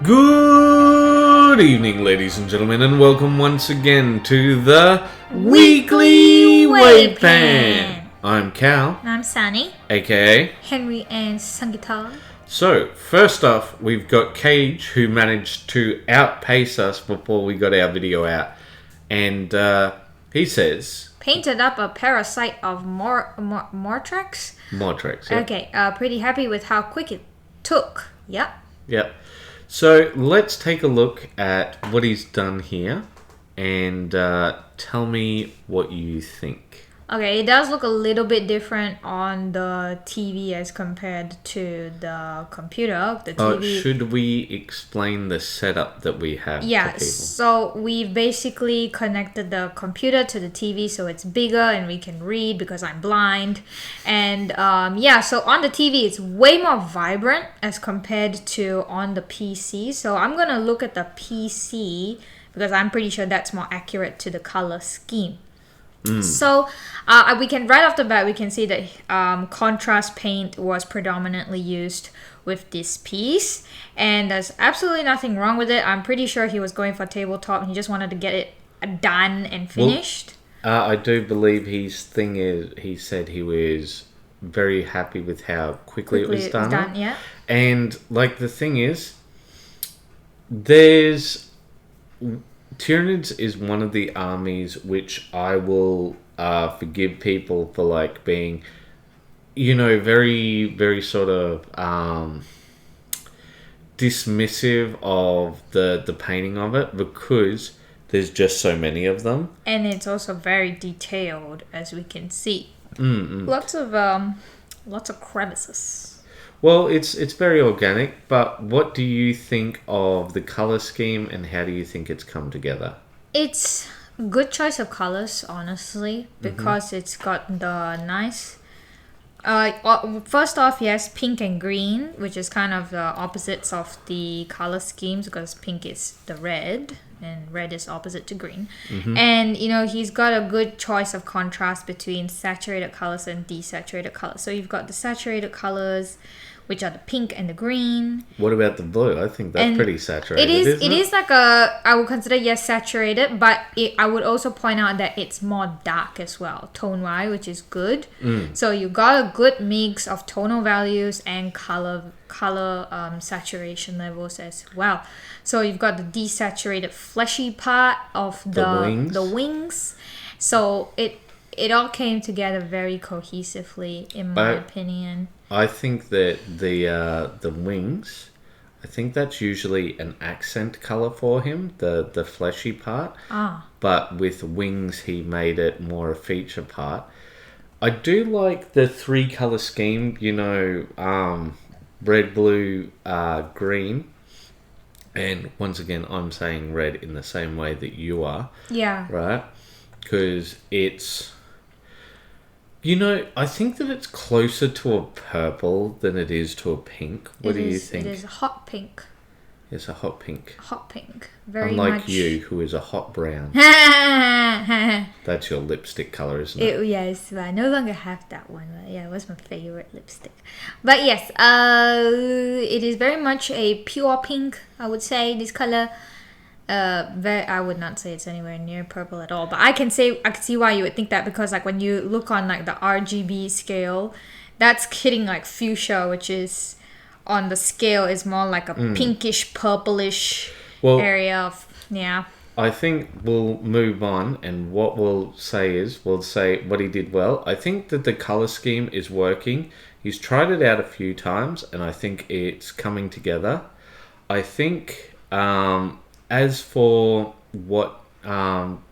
Good evening, ladies and gentlemen, and welcome once again to the Weekly WAYPN. I'm Cal. I'm Sunny. AKA Henry and Sangita. So, first off, we've got Cage, who managed to outpace us before we got our video out. And he says... Painted up a parasite of Mortrex. Mortrex, yeah. Okay, pretty happy with how quick it took. Yep. Yep. So let's take a look at what he's done here and tell me what you think. Okay, it does look a little bit different on the TV as compared to the computer. The TV. Should we explain the setup that we have? Yeah, to people? so we've basically connected the computer to the TV so it's bigger and we can read because I'm blind. And so on the TV it's way more vibrant as compared to on the PC. So I'm going to look at the PC because I'm pretty sure that's more accurate to the color scheme. So we can right off the bat we can see that contrast paint was predominantly used with this piece, and there's absolutely nothing wrong with it. I'm pretty sure he was going for tabletop and he just wanted to get it done and finished. I do believe his thing is he said he was very happy with how quickly it was done. Yeah. And like the thing is, there's Tyranids is one of the armies which I will forgive people for like being, very, very sort of dismissive of the painting of it because there's just so many of them. And it's also very detailed, as we can see. Lots of crevices. Well, it's very organic, but what do you think of the color scheme and how do you think it's come together? It's a good choice of colors, honestly, because it's got the nice... first off, yes, pink and green, which is kind of the opposites of the color schemes because pink is the red and red is opposite to green. And, he's got a good choice of contrast between saturated colors and desaturated colors. So you've got the saturated colors, which are the pink and the green. What about the blue? I think that's pretty saturated. It is like I would consider, yes, saturated, but I would also point out that it's more dark as well, tone-wise, which is good. So you got a good mix of tonal values and color saturation levels as well. So you've got the desaturated fleshy part of the wings. So it all came together very cohesively, in my opinion. I think that the wings, I think that's usually an accent color for him, the fleshy part. But with wings, he made it more a feature part. I do like the 3-color scheme, red, blue, green. And once again, I'm saying red in the same way that you are. Yeah. Right? Because it's... I think that it's closer to a purple than it is to a pink. What do you think? It is a hot pink. It's a hot pink. Hot pink. Very Unlike much. you, who is a hot brown. That's your lipstick colour, isn't it? Yes, but I no longer have that one. But yeah, it was my favourite lipstick. But yes, it is very much a pure pink, I would say, this colour. I would not say it's anywhere near purple at all, but I can see why you would think that because like when you look on like the RGB scale, that's hitting like fuchsia, which is on the scale is more like a pinkish purplish area of I think we'll move on, and what we'll say what he did well. I think that the color scheme is working. He's tried it out a few times, and I think it's coming together. I think. As for what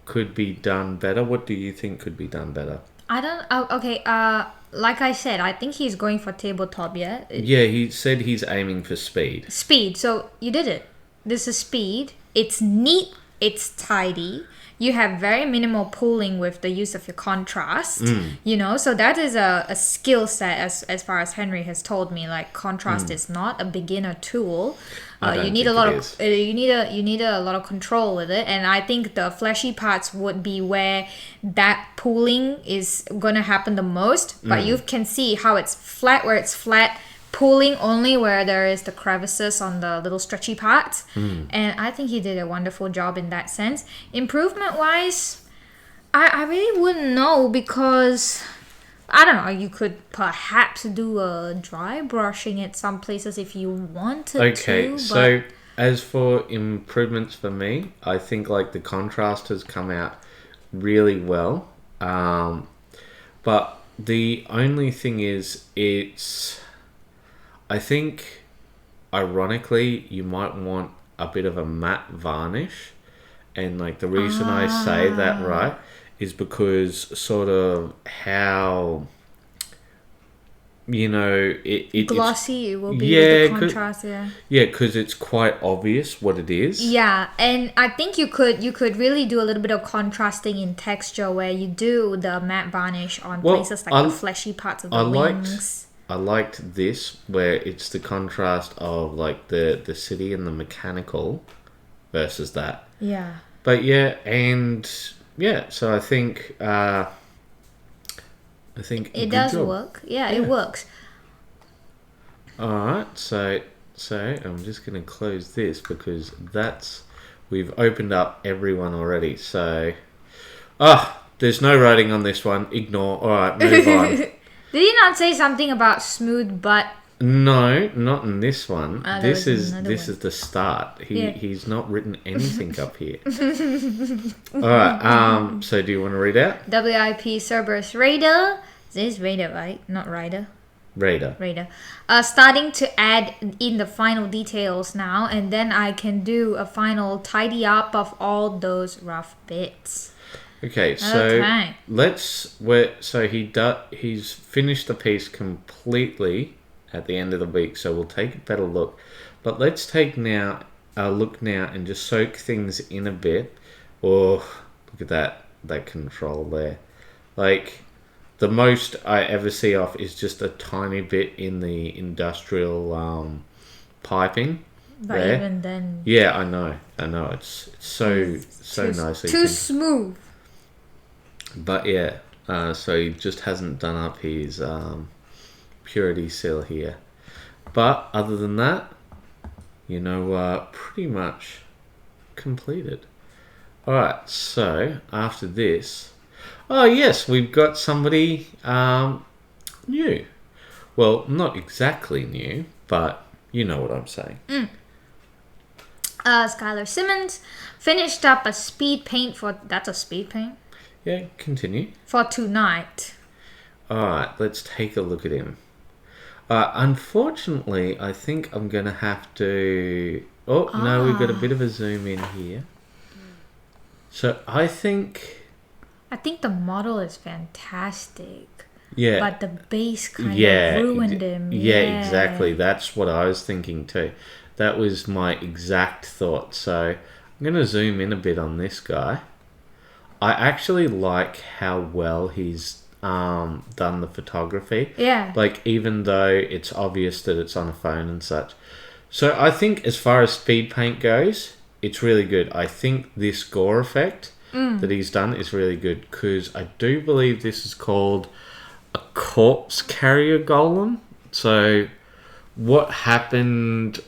could be done better, what do you think could be done better? Like I said, I think he's going for tabletop, yeah? Yeah, he said he's aiming for speed. Speed, so you did it. This is speed. It's neat, it's tidy. You have very minimal pooling with the use of your contrast, so that is a skill set as far as Henry has told me. Like contrast is not a beginner tool. You need a lot of control with it, and I think the fleshy parts would be where that pooling is gonna happen the most. But you can see how it's flat where it's flat, pulling only where there is the crevices on the little stretchy parts. And I think he did a wonderful job in that sense. Improvement wise, I really wouldn't know, because I don't know, you could perhaps do a dry brushing at some places if you wanted to. Okay, so as for improvements for me, I think like the contrast has come out really well. But the only thing is, I think, ironically, you might want a bit of a matte varnish. And like the reason I say that, right, is because sort of how, you know, glossy it will be with the contrast, Yeah, because it's quite obvious what it is. Yeah, and I think you could really do a little bit of contrasting in texture where you do the matte varnish on places like the fleshy parts of the wings. I liked this, where it's the contrast of like the city and the mechanical versus that. Yeah. But so I think it does work. Yeah, it works. Alright, so I'm just going to close this because we've opened up everyone already. So, there's no writing on this one. Ignore. Alright, move on. Did he not say something about smooth butt? No, not in this one. This is the start. He's not written anything up here. Alright, so do you want to read out? WIP Cerberus Raider. This is Raider, right? Not Rider. Raider. Starting to add in the final details now, and then I can do a final tidy up of all those rough bits. Okay, so he's finished the piece completely at the end of the week, so we'll take a better look. But let's take a look now and just soak things in a bit. Oh, look at that control there. Like, the most I ever see off is just a tiny bit in the industrial piping. But there. Even then... Yeah, I know. It's so nicely... Too smooth. But yeah, so he just hasn't done up his purity seal here. But other than that, pretty much completed. Alright, so after this... Oh yes, we've got somebody new. Well, not exactly new, but you know what I'm saying. Skylar Simmons finished up a speed paint that's a speed paint? Yeah, continue. For tonight. Alright, let's take a look at him. Unfortunately, I think I'm going to have to... No, we've got a bit of a zoom in here. So I think the model is fantastic. Yeah. But the base kind of ruined him. Yeah, exactly. That's what I was thinking too. That was my exact thought. So I'm going to zoom in a bit on this guy. I actually like how well he's done the photography. Yeah. Like, even though it's obvious that it's on a phone and such. So I think as far as speed paint goes, it's really good. I think this gore effect that he's done is really good, because I do believe this is called a corpse carrier golem. So what happened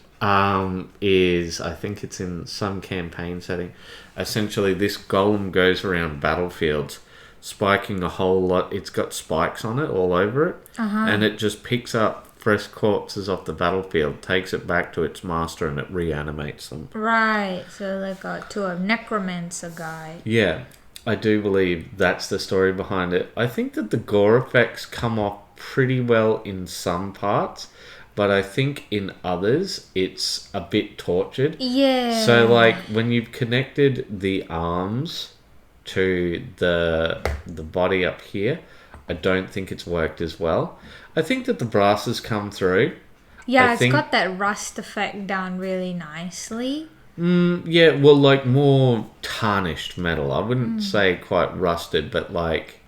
is, I think it's in some campaign setting, essentially this golem goes around battlefields spiking a whole lot. It's got spikes on it all over it, and it just picks up fresh corpses off the battlefield, takes it back to its master, and it reanimates them. Right, so like to a necromancer guy. Yeah, I do believe that's the story behind it. I think that the gore effects come off pretty well in some parts, but I think in others it's a bit tortured. Yeah. So like when you've connected the arms to the body up here, I don't think it's worked as well. I think that the brasses come through. Yeah, it's got that rust effect down really nicely. Yeah, well, like more tarnished metal. I wouldn't say quite rusted, but like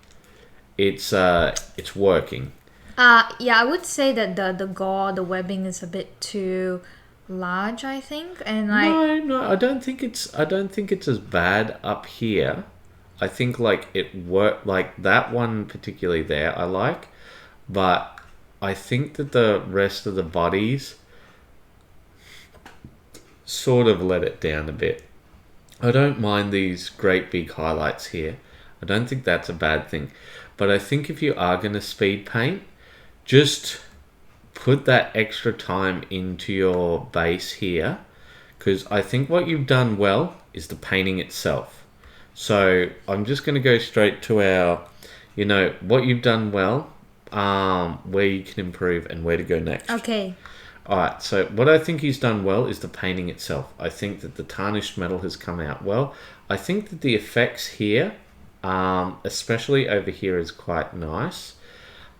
it's working. Yeah, I would say that the gore, the webbing is a bit too large, I think, and like no, I don't think it's as bad up here. I think like it worked, like that one particularly there I like, but I think that the rest of the bodies sort of let it down a bit. I don't mind these great big highlights here. I don't think that's a bad thing. But I think if you are going to speed paint, just put that extra time into your base here. Because I think what you've done well is the painting itself. So I'm just going to go straight to our, what you've done well, where you can improve and where to go next. Okay. Alright, so what I think he's done well is the painting itself. I think that the tarnished metal has come out well. I think that the effects here, especially over here, is quite nice.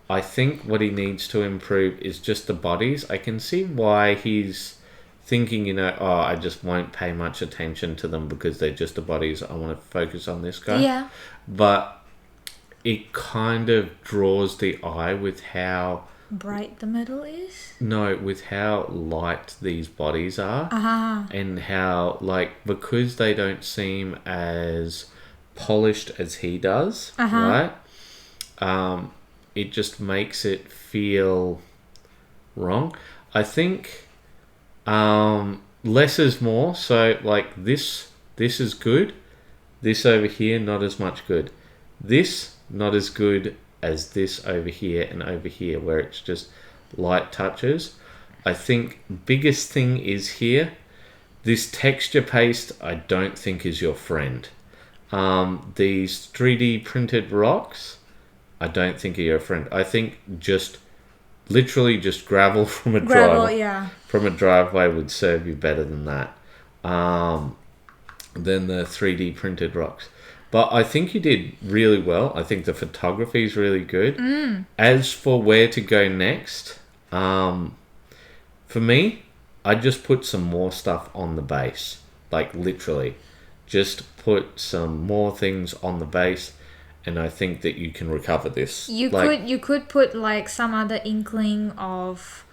I think what he needs to improve is just the bodies. I can see why he's thinking, I just won't pay much attention to them because they're just the bodies. I want to focus on this guy. Yeah. But it kind of draws the eye with how bright the metal is? No, with how light these bodies are. And how, because they don't seem as polished as he does, right? It just makes it feel wrong. I think less is more. So, this is good. This over here, not as much good. This, not as good as this over here and over here, where it's just light touches. I think biggest thing is here, this texture paste I don't think is your friend. These 3D printed rocks I don't think are your friend. I think literally just gravel from a driveway would serve you better than that, than the 3D printed rocks. But I think you did really well. I think the photography is really good. As for where to go next, for me, I just put some more stuff on the base. Literally. Just put some more things on the base, and I think that you can recover this. You could put some other inkling of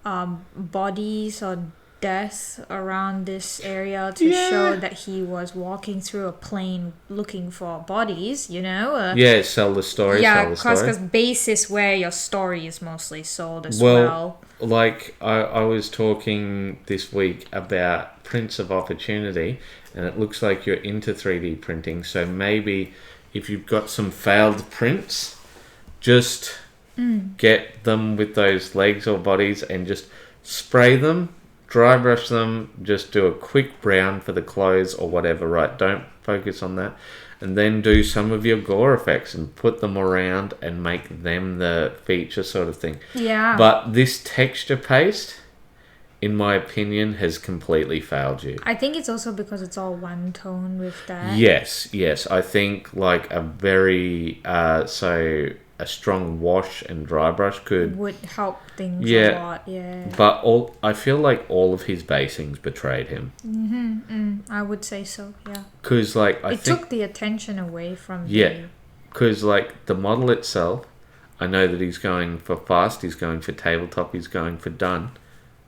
bodies or death around this area to show that he was walking through a plane looking for bodies, sell the story. Because base is where your story is mostly sold as well. I was talking this week about prints of opportunity, and it looks like you're into 3D printing, so maybe if you've got some failed prints, just get them with those legs or bodies and just spray them, dry brush them, just do a quick brown for the clothes or whatever, right? Don't focus on that. And then do some of your gore effects and put them around and make them the feature sort of thing. Yeah. But this texture paste, in my opinion, has completely failed you. I think it's also because it's all one tone with that. Yes. I think a very, a strong wash and dry brush would help things a lot, yeah. But I feel like all of his basings betrayed him. I would say so, yeah. Because it took the attention away from you. Because the model itself, I know that he's going for fast, he's going for tabletop, he's going for done.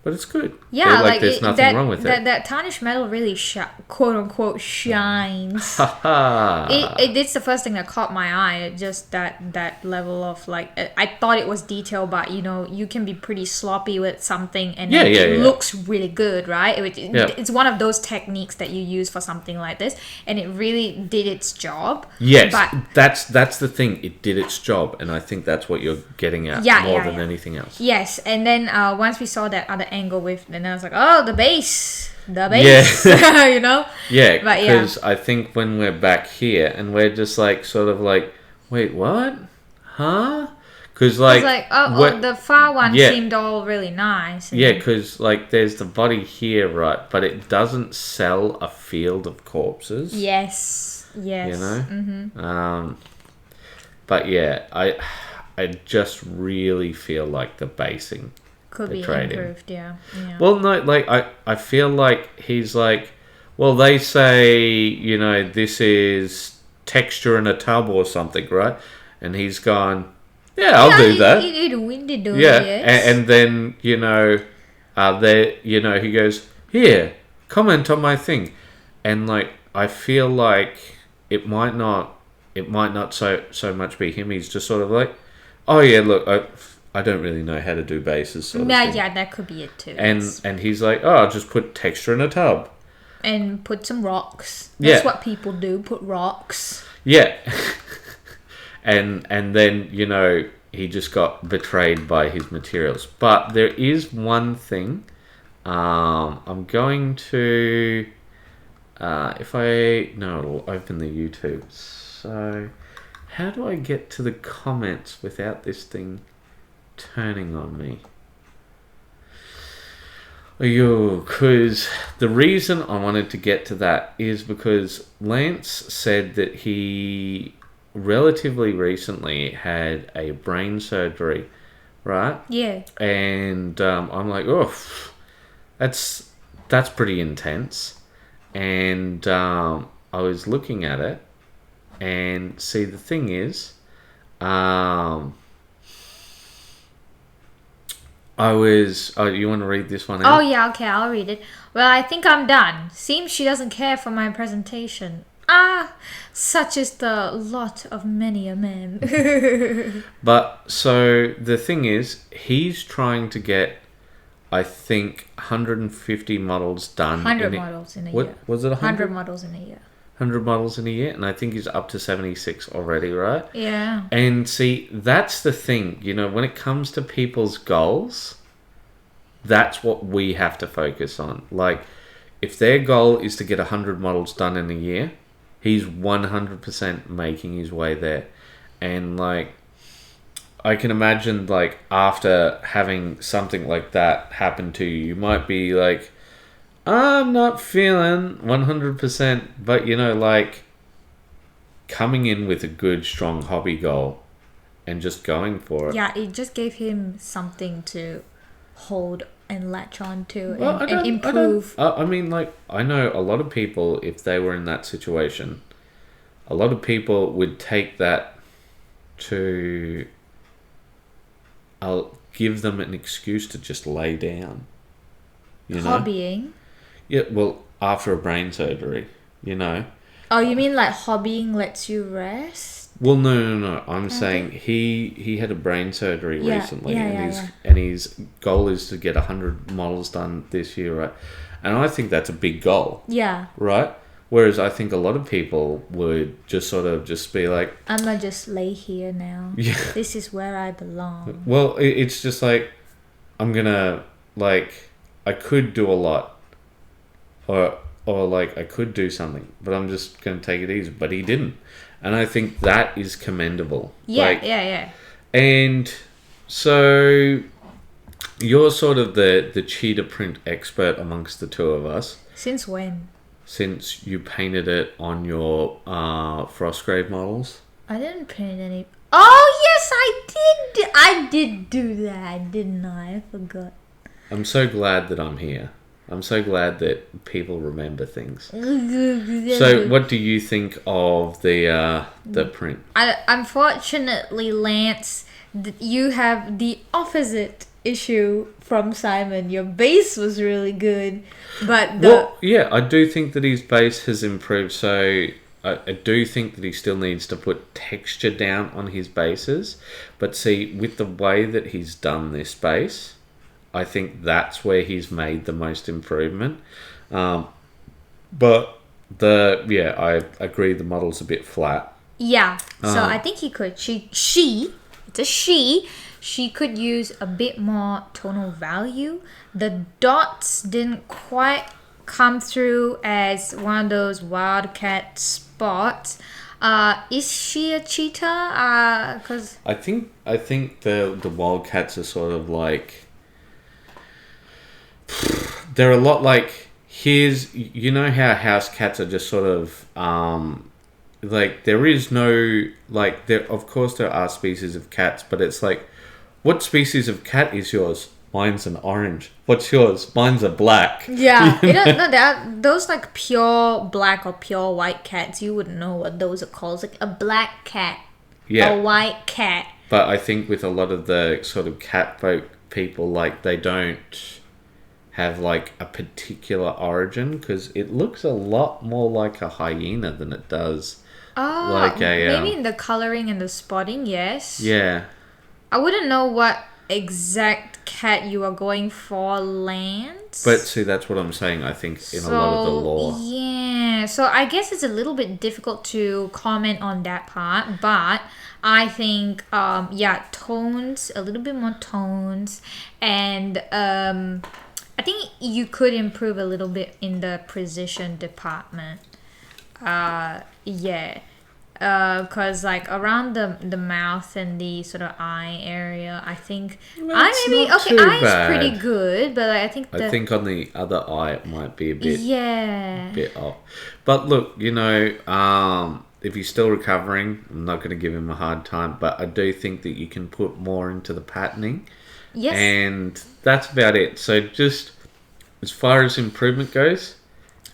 But it's good. Yeah, there's nothing wrong with it. That tarnished metal really, quote unquote, shines. It's the first thing that caught my eye. Just that level of I thought it was detail, but you can be pretty sloppy with something, and it looks really good, right? It's one of those techniques that you use for something like this, and it really did its job. Yes, but that's the thing. It did its job, and I think that's what you're getting at more than anything else. Yes, and then once we saw that other angle with, and I was like, oh, the base, Yeah, because I think when we're back here and we're just wait, what? Huh? Because the far one seemed all really nice. Because there's the body here, right? But it doesn't sell a field of corpses. Yes. But I just really feel like the basing could be improved, yeah. Well, no, I feel like he's well, they say, this is texture in a tub or something, right? And he's gone, I'll do that. And then, he goes, here, comment on my thing. And, I feel like it might not so much be him. He's just sort of oh, yeah, look, I don't really know how to do bases sort of Yeah, thing. yeah, that could be it too. And he's like, oh, I'll just put texture in a tub. And put some rocks. That's what people do, put rocks. Yeah. and then, you know, he just got betrayed by his materials. But there is one thing. I'm going to... it'll open the YouTube. So, how do I get to the comments without this thing turning on me? Because the reason I wanted to get to that is because Lance said that he relatively recently had a brain surgery, right? Yeah. And I'm like, oh, that's pretty intense. And I was looking at it, and see, the thing is, you want to read this one out? Oh, yeah, okay, I'll read it. Well, I think I'm done. Seems she doesn't care for my presentation. Such is the lot of many a man. But, so, the thing is, he's trying to get, I think, 150 models done. 100 models in a year. Was it 100? 100 models in a year. 100 models in a year, and I think he's up to 76 already, right? Yeah. And see, that's the thing, you know, when it comes to people's goals, that's what we have to focus on. Like, if their goal is to get 100 models done in a year, he's 100% making his way there. And, like, I can imagine, like, after having something like that happen to you, you might be like, I'm not feeling 100%, but, you know, like, coming in with a good, strong hobby goal and just going for it. Yeah, it just gave him something to hold and latch on to and improve. I mean, like, I know a lot of people, if they were in that situation, a lot of people would take that to... I'll give them an excuse to just lay down. You know? Hobbying? Yeah, well, after a brain surgery, you know. Oh, you mean like hobbying lets you rest? Well, no. I'm saying he had a brain surgery recently, and his goal is to get 100 models done this year, right? And I think that's a big goal. Yeah. Right? Whereas I think a lot of people would just sort of just be like, I'm gonna just lay here now. Yeah. This is where I belong. Well, it's just like, I'm gonna, like, I could do a lot. Or like, I could do something, but I'm just going to take it easy. But he didn't. And I think that is commendable. Yeah, like, yeah. And so, you're sort of the cheetah print expert amongst the two of us. Since when? Since you painted it on your Frostgrave models. I didn't paint any... Oh, yes, I did! I did do that, didn't I? I forgot. I'm so glad that I'm here. I'm so glad that people remember things. So, what do you think of the print? Unfortunately, Lance, you have the opposite issue from Simon. Your base was really good, but Well, yeah, I do think that his base has improved. So, I do think that he still needs to put texture down on his bases. But see, with the way that he's done this base, I think that's where he's made the most improvement. But I agree the model's a bit flat. Yeah, so I think he could. She could use a bit more tonal value. The dots didn't quite come through as one of those wildcat spots. Is she a cheetah? 'Cause I think the wildcats are sort of like... They're a lot like... You know how house cats are just sort of... like, there is no... Like, of course there are species of cats, but it's like... What species of cat is yours? Mine's an orange. What's yours? Mine's a black. Yeah, there are those like pure black or pure white cats. You wouldn't know what those are called. It's like a black cat, a white cat. But I think with a lot of the sort of cat folk people, like, they don't have like a particular origin, because it looks a lot more like a hyena than it does like maybe in the coloring and the spotting. Yes. Yeah. I wouldn't know what exact cat you are going for lands. But see, that's what I'm saying. I think in a lot of the lore. Yeah, so I guess it's a little bit difficult to comment on that part, but I think tones, a little bit more tones, and I think you could improve a little bit in the precision department. Cause like around the mouth and the sort of eye area, I think eye is pretty good, but I think I think on the other eye it might be a bit bit off. But look, if he's still recovering, I'm not going to give him a hard time, but I do think that you can put more into the patterning. Yes. And that's about it. So just as far as improvement goes,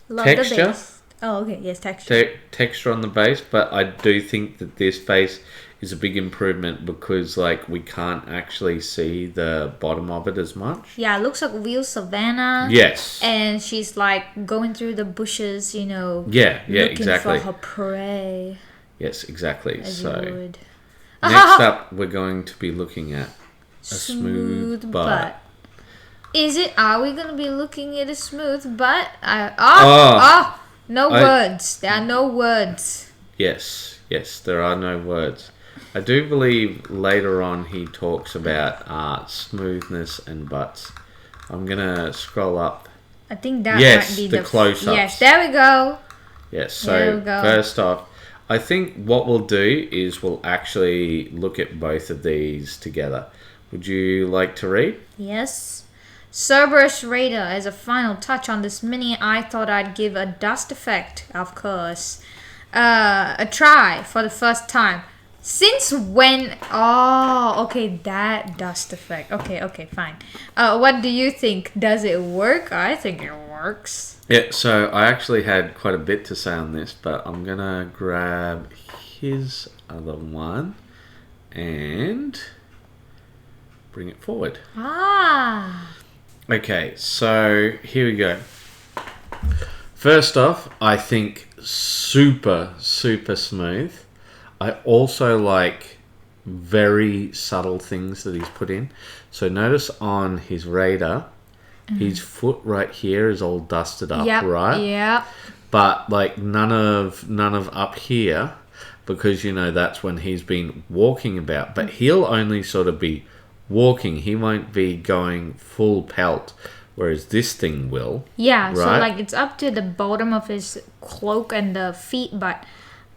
Love texture. The base. Oh, okay. Yes, texture. Texture on the base, but I do think that this base is a big improvement because, like, we can't actually see the bottom of it as much. Yeah, it looks like real savannah. Yes. And she's, like, going through the bushes, Yeah, looking exactly. for her prey. Yes, exactly. As so, you would. next up, we're going to be looking at a smooth butt. Are we going to be looking at a smooth butt? No words. There are no words. Yes, there are no words. I do believe later on he talks about smoothness and butts. I'm going to scroll up. I think that might be the close-ups. Yes, there we go. Yes, so first off, I think what we'll do is we'll actually look at both of these together. Would you like to read? Yes. Cerberus Raider, as a final touch on this mini, I thought I'd give a dust effect, of course. A try for the first time. Since when? Oh, okay, that dust effect. Okay, fine. What do you think? Does it work? I think it works. Yeah, so I actually had quite a bit to say on this, but I'm going to grab his other one and bring it forward. Okay, so here we go. First off, I think super smooth. I also like very subtle things that he's put in. So notice on his radar, his foot right here is all dusted up, right? Yeah. But like none of up here, because that's when he's been walking about. But he'll only sort of be walking. He won't be going full pelt, whereas this thing will. Yeah, right? So like it's up to the bottom of his cloak and the feet, but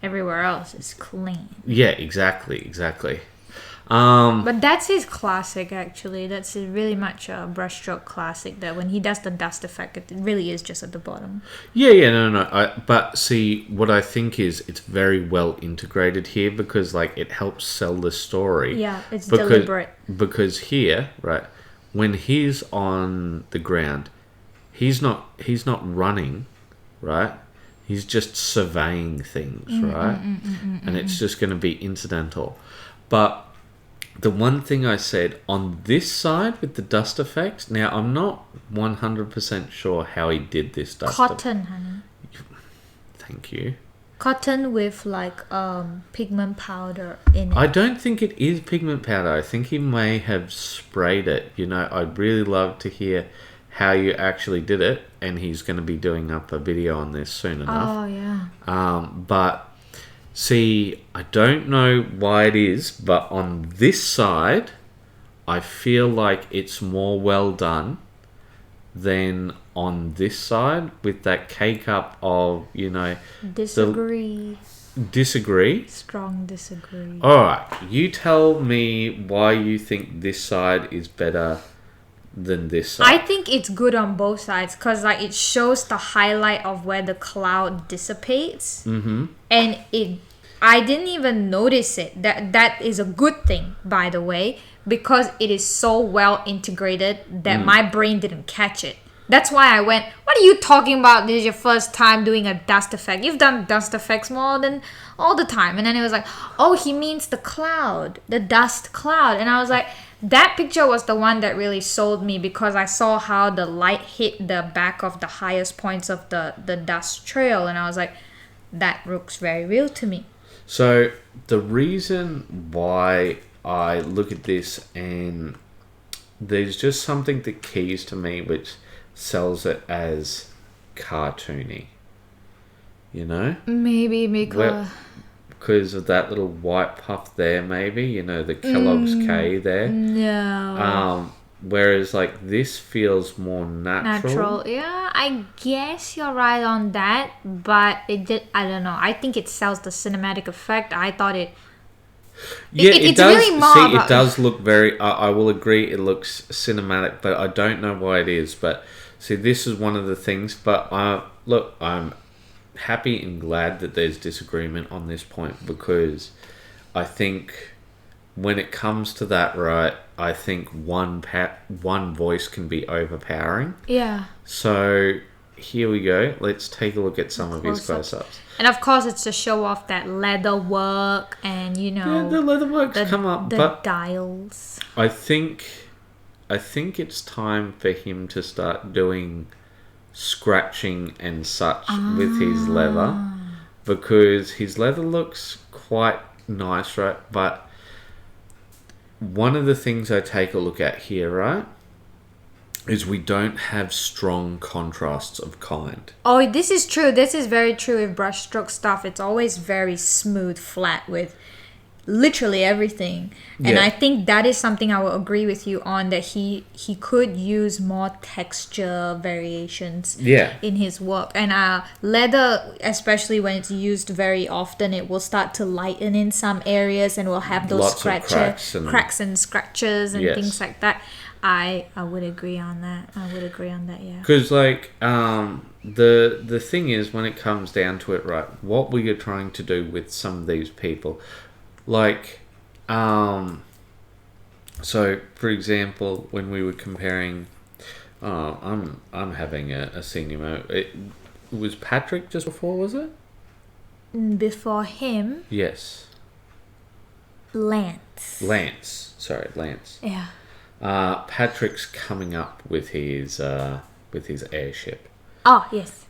everywhere else is clean. Yeah, exactly. But that's his classic, actually. That's really much a brushstroke classic, that when he does the dust effect, it really is just at the bottom. Yeah, no. But see, what I think is it's very well integrated here because, like, it helps sell the story. Yeah, it's deliberate. Because here, right, when he's on the ground, he's not running, right? He's just surveying things, right? And it's just going to be incidental. But the one thing I said on this side with the dust effect, now I'm not 100% sure how he did this dust Cotton, honey. Thank you. Cotton with like pigment powder in it. I don't think it is pigment powder. I think he may have sprayed it. I'd really love to hear how you actually did it, and he's going to be doing up a video on this soon enough. Oh, yeah. But see, I don't know why it is, but on this side, I feel like it's more well done than on this side with that cake up of, Disagree. Disagree? Strong disagree. Alright, you tell me why you think this side is better than this side. I think it's good on both sides because like it shows the highlight of where the cloud dissipates, and I didn't even notice it. That is a good thing, by the way, because it is so well integrated that my brain didn't catch it. That's why I went, what are you talking about? This is your first time doing a dust effect. You've done dust effects more than all the time. And then it was like, oh, he means the cloud, the dust cloud. And I was like, that picture was the one that really sold me because I saw how the light hit the back of the highest points of the dust trail. And I was like, that looks very real to me. So the reason why I look at this and there's just something that keys to me which sells it as cartoony. You know? Maybe because of that little white puff there, maybe. You know, the Kellogg's K there. No. Whereas, like, this feels more natural. Yeah, I guess you're right on that, but I don't know. I think it sells the cinematic effect. I thought it... Yeah, it's does. really more See, about... it does look very... I will agree it looks cinematic, but I don't know why it is. But, see, this is one of the things. But, look, I'm happy and glad that there's disagreement on this point, because I think when it comes to that, right, I think one voice can be overpowering. Yeah. So here we go. Let's take a look at some of his close-ups. And of course, it's to show off that leather work and, you know... Yeah, the leather work's come up. The dials. I think it's time for him to start doing scratching and such with his leather. Because his leather looks quite nice, right? But one of the things I take a look at here, right, is we don't have strong contrasts of kind. Oh, this is true. This is very true with brushstroke stuff. It's always very smooth, flat with literally everything. And I think that is something I will agree with you on, that he could use more texture variations in his work. And leather, especially when it's used very often, it will start to lighten in some areas and will have those cracks and scratches and things like that. I would agree on that. Yeah. Because, like, the thing is, when it comes down to it, right, what we are trying to do with some of these people, like, so, for example, when we were comparing, I'm having a senior moment. It was Patrick just before, was it? Before him? Yes. Lance. Sorry, Lance. Yeah. Patrick's coming up with his airship. Oh, yes.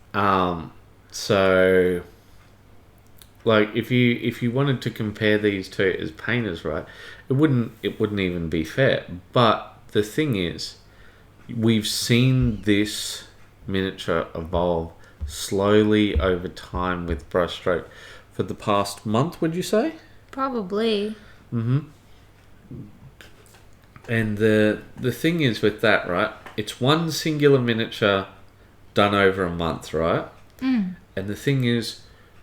So, like, if you wanted to compare these two as painters, right, it wouldn't even be fair. But the thing is, we've seen this miniature evolve slowly over time with brushstroke for the past month, would you say? Probably. Mm-hmm. And the thing is with that, right, it's one singular miniature done over a month, right? And the thing is,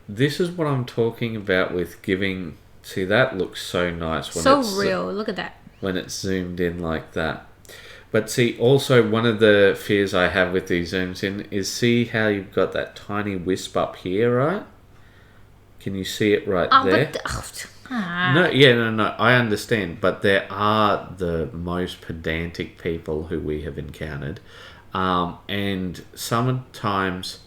this is what I'm talking about with giving... See, that looks so nice. When so real. Look at that. When it's zoomed in like that. But see, also, one of the fears I have with these zooms in is, see how you've got that tiny wisp up here, right? Can you see it right there? No, I understand. But there are the most pedantic people who we have encountered. And sometimes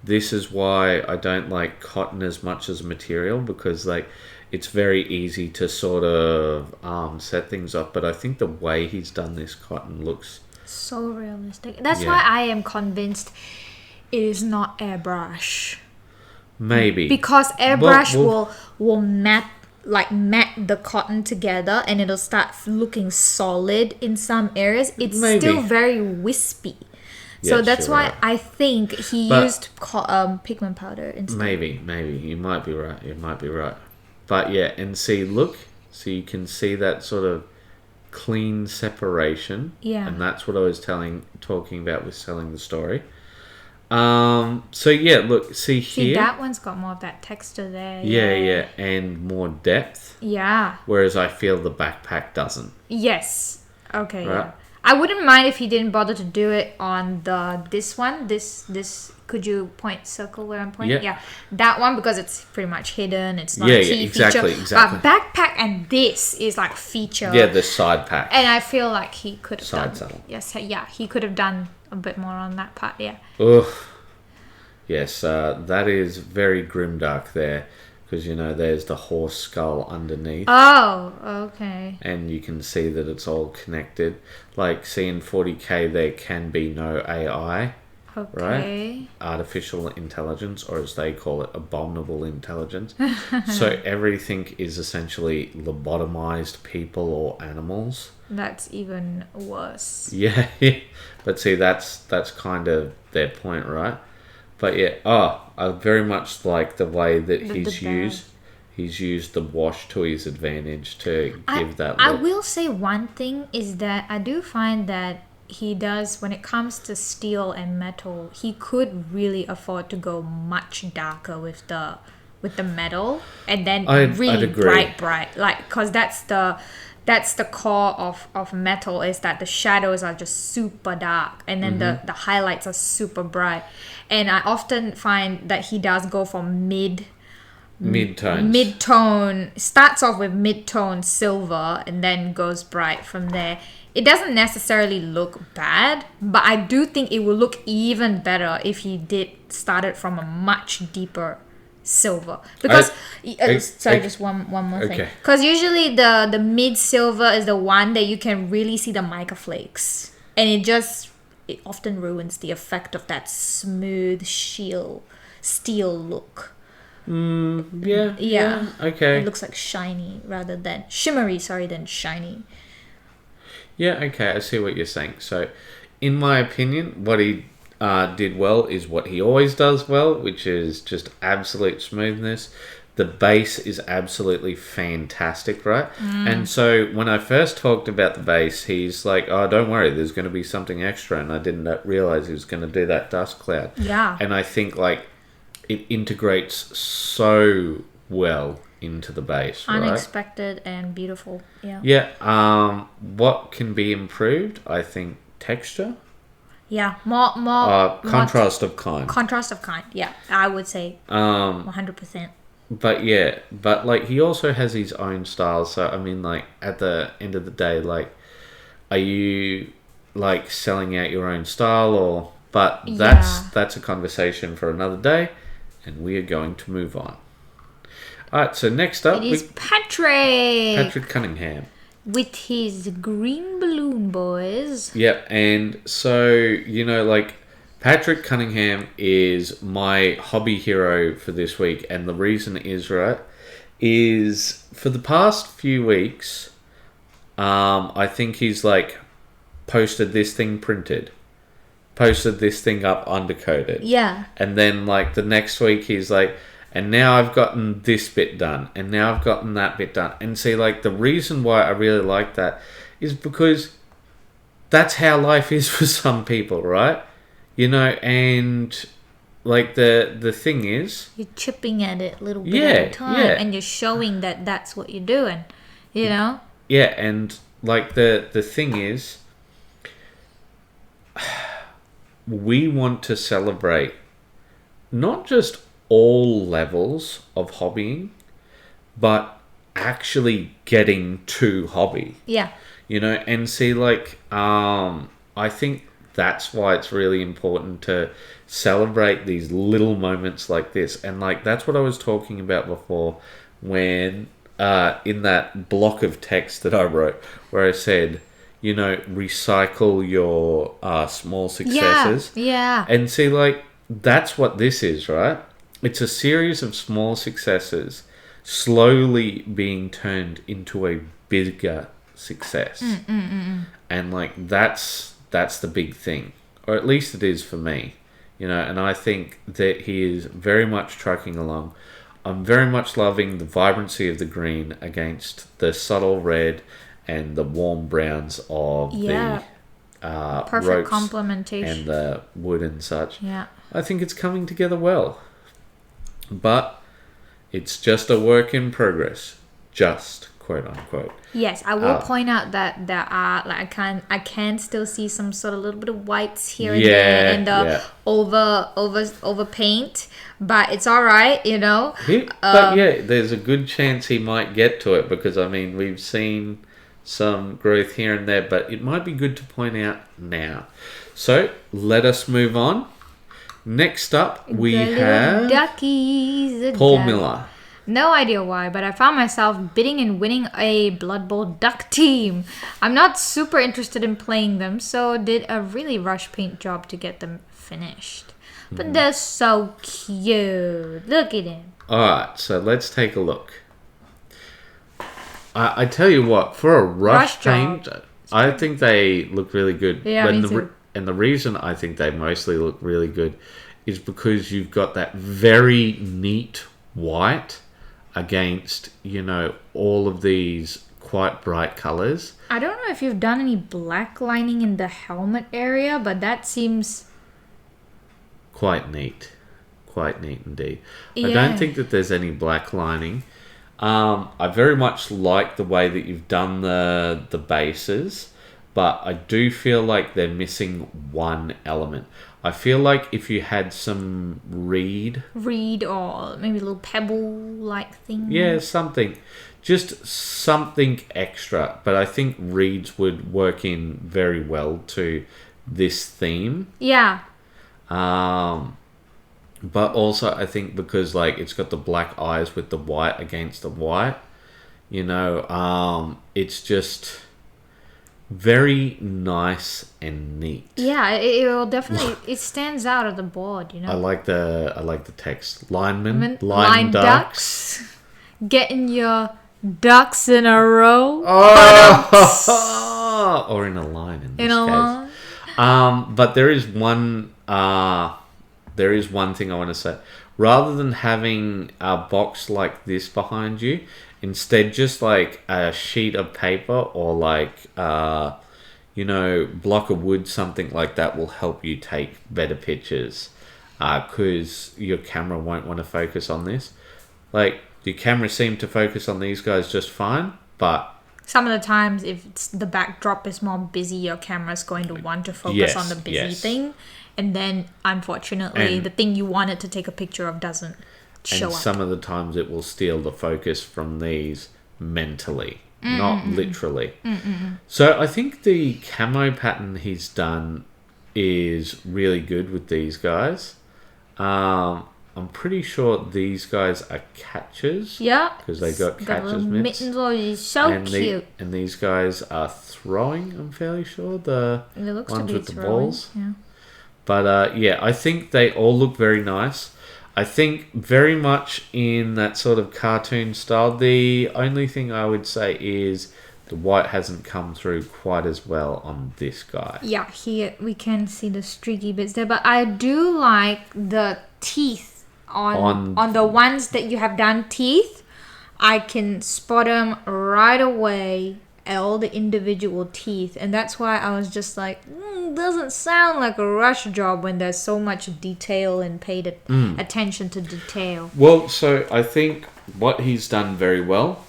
this is why I don't like cotton as much as a material, because, like, it's very easy to sort of set things up. But I think the way he's done this cotton looks... so realistic. That's why I am convinced it is not airbrush. Maybe. Because airbrush will matte the cotton together and it'll start looking solid in some areas. It's still very wispy. So that's why I think he used pigment powder instead. Maybe. You might be right. But yeah, and see, look. So you can see that sort of clean separation. Yeah. And that's what I was talking about with selling the story. So yeah, look, see here. See, that one's got more of that texture there. Yeah, and more depth. Yeah. Whereas I feel the backpack doesn't. Yes. Okay, right? yeah. I wouldn't mind if he didn't bother to do it on this one. This could you circle where I'm pointing? Yeah. That one, because it's pretty much hidden. It's not a key feature. Exactly. Backpack and this is like feature. Yeah, the side pack. And I feel like he could have side saddle. Yes, yeah, he could have done a bit more on that part, yeah. Ugh. Yes, that is very grimdark there, because, you know, there's the horse skull underneath. Oh, okay. And you can see that it's all connected. Like, see, in 40K there can be no AI, right? Artificial intelligence, or as they call it, abominable intelligence. So everything is essentially lobotomized people or animals. that's even worse. Yeah, but see, that's kind of their point, right? But yeah, I very much like the way that he's used the wash to his advantage to give that I look. will say one thing is that I do find that he does, when it comes to steel and metal, he could really afford to go much darker with the metal, and then I'd really agree. bright, like, because that's the core of metal, is that the shadows are just super dark, and then the highlights are super bright. And I often find that he does go for mid-tone, starts off with mid-tone silver and then goes bright from there. It doesn't necessarily look bad, but I do think it will look even better if he did start it from a much deeper silver. Because just one more thing. Because usually the mid silver is the one that you can really see the mica flakes, and it often ruins the effect of that smooth steel look. Yeah. Okay. It looks like shiny rather than shimmery, than shiny. Yeah, okay, I see what you're saying. So, in my opinion, what he did well is what he always does well, which is just absolute smoothness. The base is absolutely fantastic, right? And so, when I first talked about the base, he's like, oh, don't worry, there's going to be something extra, and I didn't realize he was going to do that dust cloud. Yeah. And I think, like, it integrates so well into the base, right? Unexpected and beautiful. Yeah. Yeah. What can be improved? I think texture. Yeah. More Contrast of kind. Contrast of kind. Yeah, I would say 100%. But yeah, but like he also has his own style. So I mean, like at the end of the day, like, are you like selling out your own style, or? But that's a conversation for another day, and we are going to move on. Alright, so next up... It is Patrick! Patrick Cunningham. With his green balloon, boys. Yep, and so, like, Patrick Cunningham is my hobby hero for this week, and the reason is, right, is for the past few weeks, I think he's, like, posted this thing printed. Posted this thing up undercoated. Yeah. And then, like, the next week he's like... And now I've gotten this bit done. And now I've gotten that bit done. And see, like, the reason why I really like that is because that's how life is for some people, right? And, like, the thing is... You're chipping at it a little bit at a time. Yeah. And you're showing that that's what you're doing, Yeah, and, like, the thing is... We want to celebrate not just... all levels of hobbying, but actually getting to hobby. Yeah. And see, like, I think that's why it's really important to celebrate these little moments like this. And, like, that's what I was talking about before when, in that block of text that I wrote, where I said, recycle your small successes. Yeah. And see, like, that's what this is, right? It's a series of small successes slowly being turned into a bigger success. And, like, that's the big thing. Or at least it is for me. And I think that he is very much trucking along. I'm very much loving the vibrancy of the green against the subtle red and the warm browns of the perfect complementation and the wood and such. Yeah. I think it's coming together well. But it's just a work in progress. Just, quote unquote. Yes, I will point out that there are, like, I can still see some sort of little bit of whites here and there in the over paint, but it's all right, But yeah, there's a good chance he might get to it because, I mean, we've seen some growth here and there, but it might be good to point out now. So, let us move on. Next up, we have duckies. Paul Miller. No idea why, but I found myself bidding and winning a Blood Bowl duck team. I'm not super interested in playing them, so did a really rush paint job to get them finished. But they're so cute. Look at them. Alright, so let's take a look. I tell you what, for a rush paint... I think they look really good. Yeah, me too. And the reason I think they mostly look really good is because you've got that very neat white against, all of these quite bright colors. I don't know if you've done any black lining in the helmet area, but that seems quite neat. Quite neat indeed. Yeah. I don't think that there's any black lining. I very much like the way that you've done the bases, but I do feel like they're missing one element. I feel like if you had some reed or maybe a little pebble-like thing. Yeah, something. Just something extra. But I think reeds would work in very well to this theme. Yeah. But also I think because it's got the black eyes with the white against the white, it's just very nice and neat. Yeah, it will definitely it stands out of the board, I like the text. Line ducks. ducks. Getting your ducks in a row. Oh! Or in a line in this case. Line. But there is one thing I want to say. Rather than having a box like this behind you, instead just a sheet of paper or block of wood, something like that will help you take better pictures. Because your camera won't want to focus on this. Your camera seemed to focus on these guys just fine, but some of the times, if the backdrop is more busy, your camera's going to want to focus on the busy thing. And then, unfortunately, the thing you wanted to take a picture of doesn't show up. And some of the times it will steal the focus from these mentally, not literally. So I think the camo pattern he's done is really good with these guys. I'm pretty sure these guys are catchers. Yeah. Because they got catcher's mitts. Mittens are so cute. And these guys are throwing, I'm fairly sure. The ones with the balls. Yeah. But I think they all look very nice. I think very much in that sort of cartoon style. The only thing I would say is the white hasn't come through quite as well on this guy. Yeah, here we can see the streaky bits there. But I do like the teeth on the ones that you have done teeth. I can spot them right away, all the individual teeth. And that's why I was just like, doesn't sound like a rush job when there's so much detail and paid attention to detail. Well, so I think what he's done very well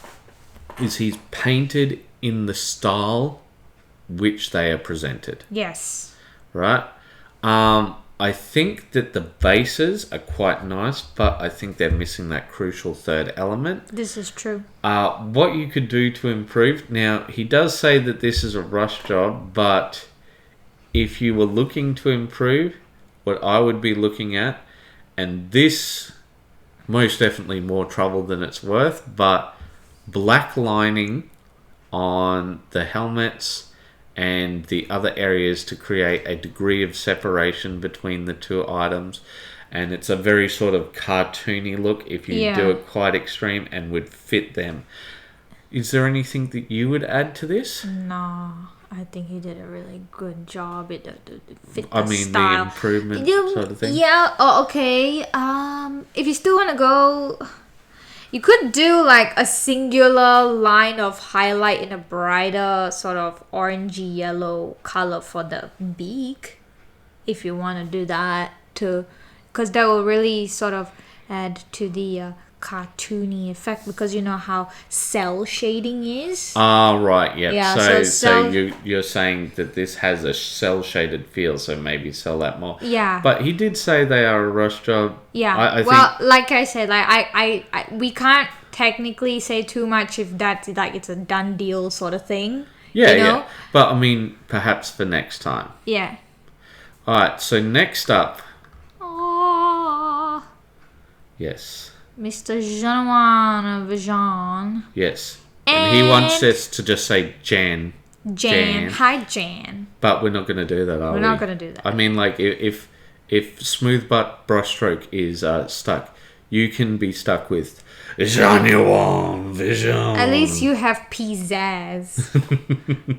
is he's painted in the style which they are presented. Yes. Right? I think that the bases are quite nice, but I think they're missing that crucial third element. This is true. What you could do to improve... Now, he does say that this is a rush job, but if you were looking to improve, what I would be looking at, and this most definitely more trouble than it's worth, but black lining on the helmets and the other areas to create a degree of separation between the two items. And it's a very sort of cartoony look if you do it quite extreme and would fit them. Is there anything that you would add to this? No, I think he did a really good job. It fit the style. The improvement sort of thing? Yeah, okay. If you still want to go... You could do a singular line of highlight in a brighter sort of orangey yellow color for the beak. If you want to do that too. Because that will really sort of add to the cartoony effect. Because you know how cell shading is. Right, yep. Yeah. So you're saying that this has a cell shaded feel, so maybe sell that more. Yeah. But he did say they are a rush job. Yeah. I think, like I said, we can't technically say too much if that's it's a done deal sort of thing. Yeah, you know? yeah. But I mean, perhaps for next time. Yeah. All right. So next up. Oh. Yes. Mr. Jean Vision. Yes. And he wants us to just say Jan. Hi, Jan. But we're not going to do that, are we? We're not going to do that. I mean, if smooth butt brushstroke is stuck, you can be stuck with Jean Vision. At least you have pizzazz.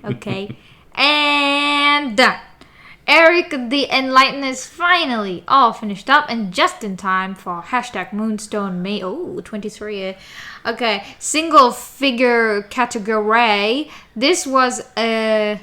Okay. And done. Eric the Enlightened is finally all finished up and just in time for hashtag Moonstone May. Oh, 23. Okay, single figure category. This was a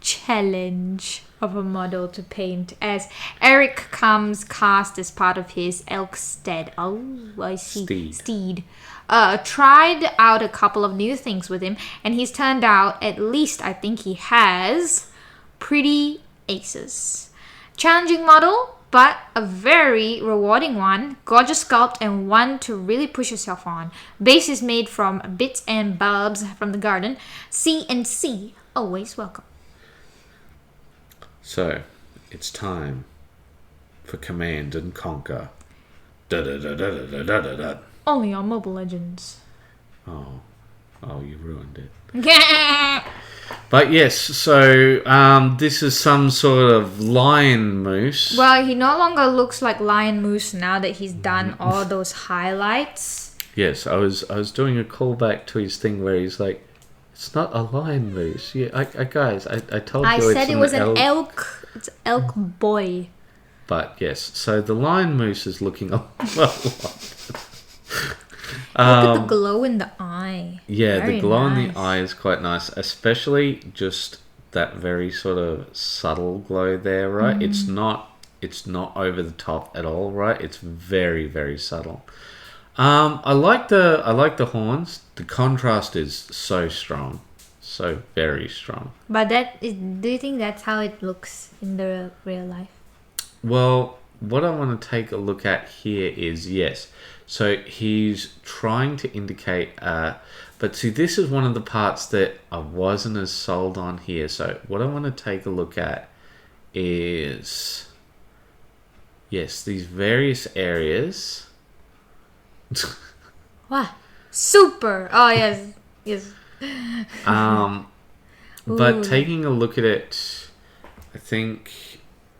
challenge of a model to paint as Eric comes cast as part of his Elkstead. Oh, I see. Steed. Tried out a couple of new things with him, and he's turned out, at least I think he has, pretty aces. Challenging model, but a very rewarding one. Gorgeous sculpt and one to really push yourself on. Base is made from bits and bulbs from the garden. C&C, always welcome. So, it's time for Command and Conquer. Da da da da da da da da. Only on Mobile Legends. Oh, you ruined it. But yes, so this is some sort of lion moose. Well, he no longer looks like Lion Moose now that he's done all those highlights. Yes, I was doing a callback to his thing where he's like, it's not a lion moose. Yeah, guys, I told you. I said it was an elk. It's elk boy. But yes, so the lion moose is looking a lot. Look at the glow in the eye. Yeah, very the glow nice. in the eye is quite nice, especially just that very sort of subtle glow there, right? It's not over the top at all, right? It's very, very subtle. I like the horns. The contrast is so strong, so very strong. But do you think that's how it looks in the real life? Well, what I want to take a look at here is, yes, so he's trying to indicate, but see, this is one of the parts that I wasn't as sold on here. So what I want to take a look at is, yes, these various areas. What? Super! Oh, yes. But taking a look at it, I think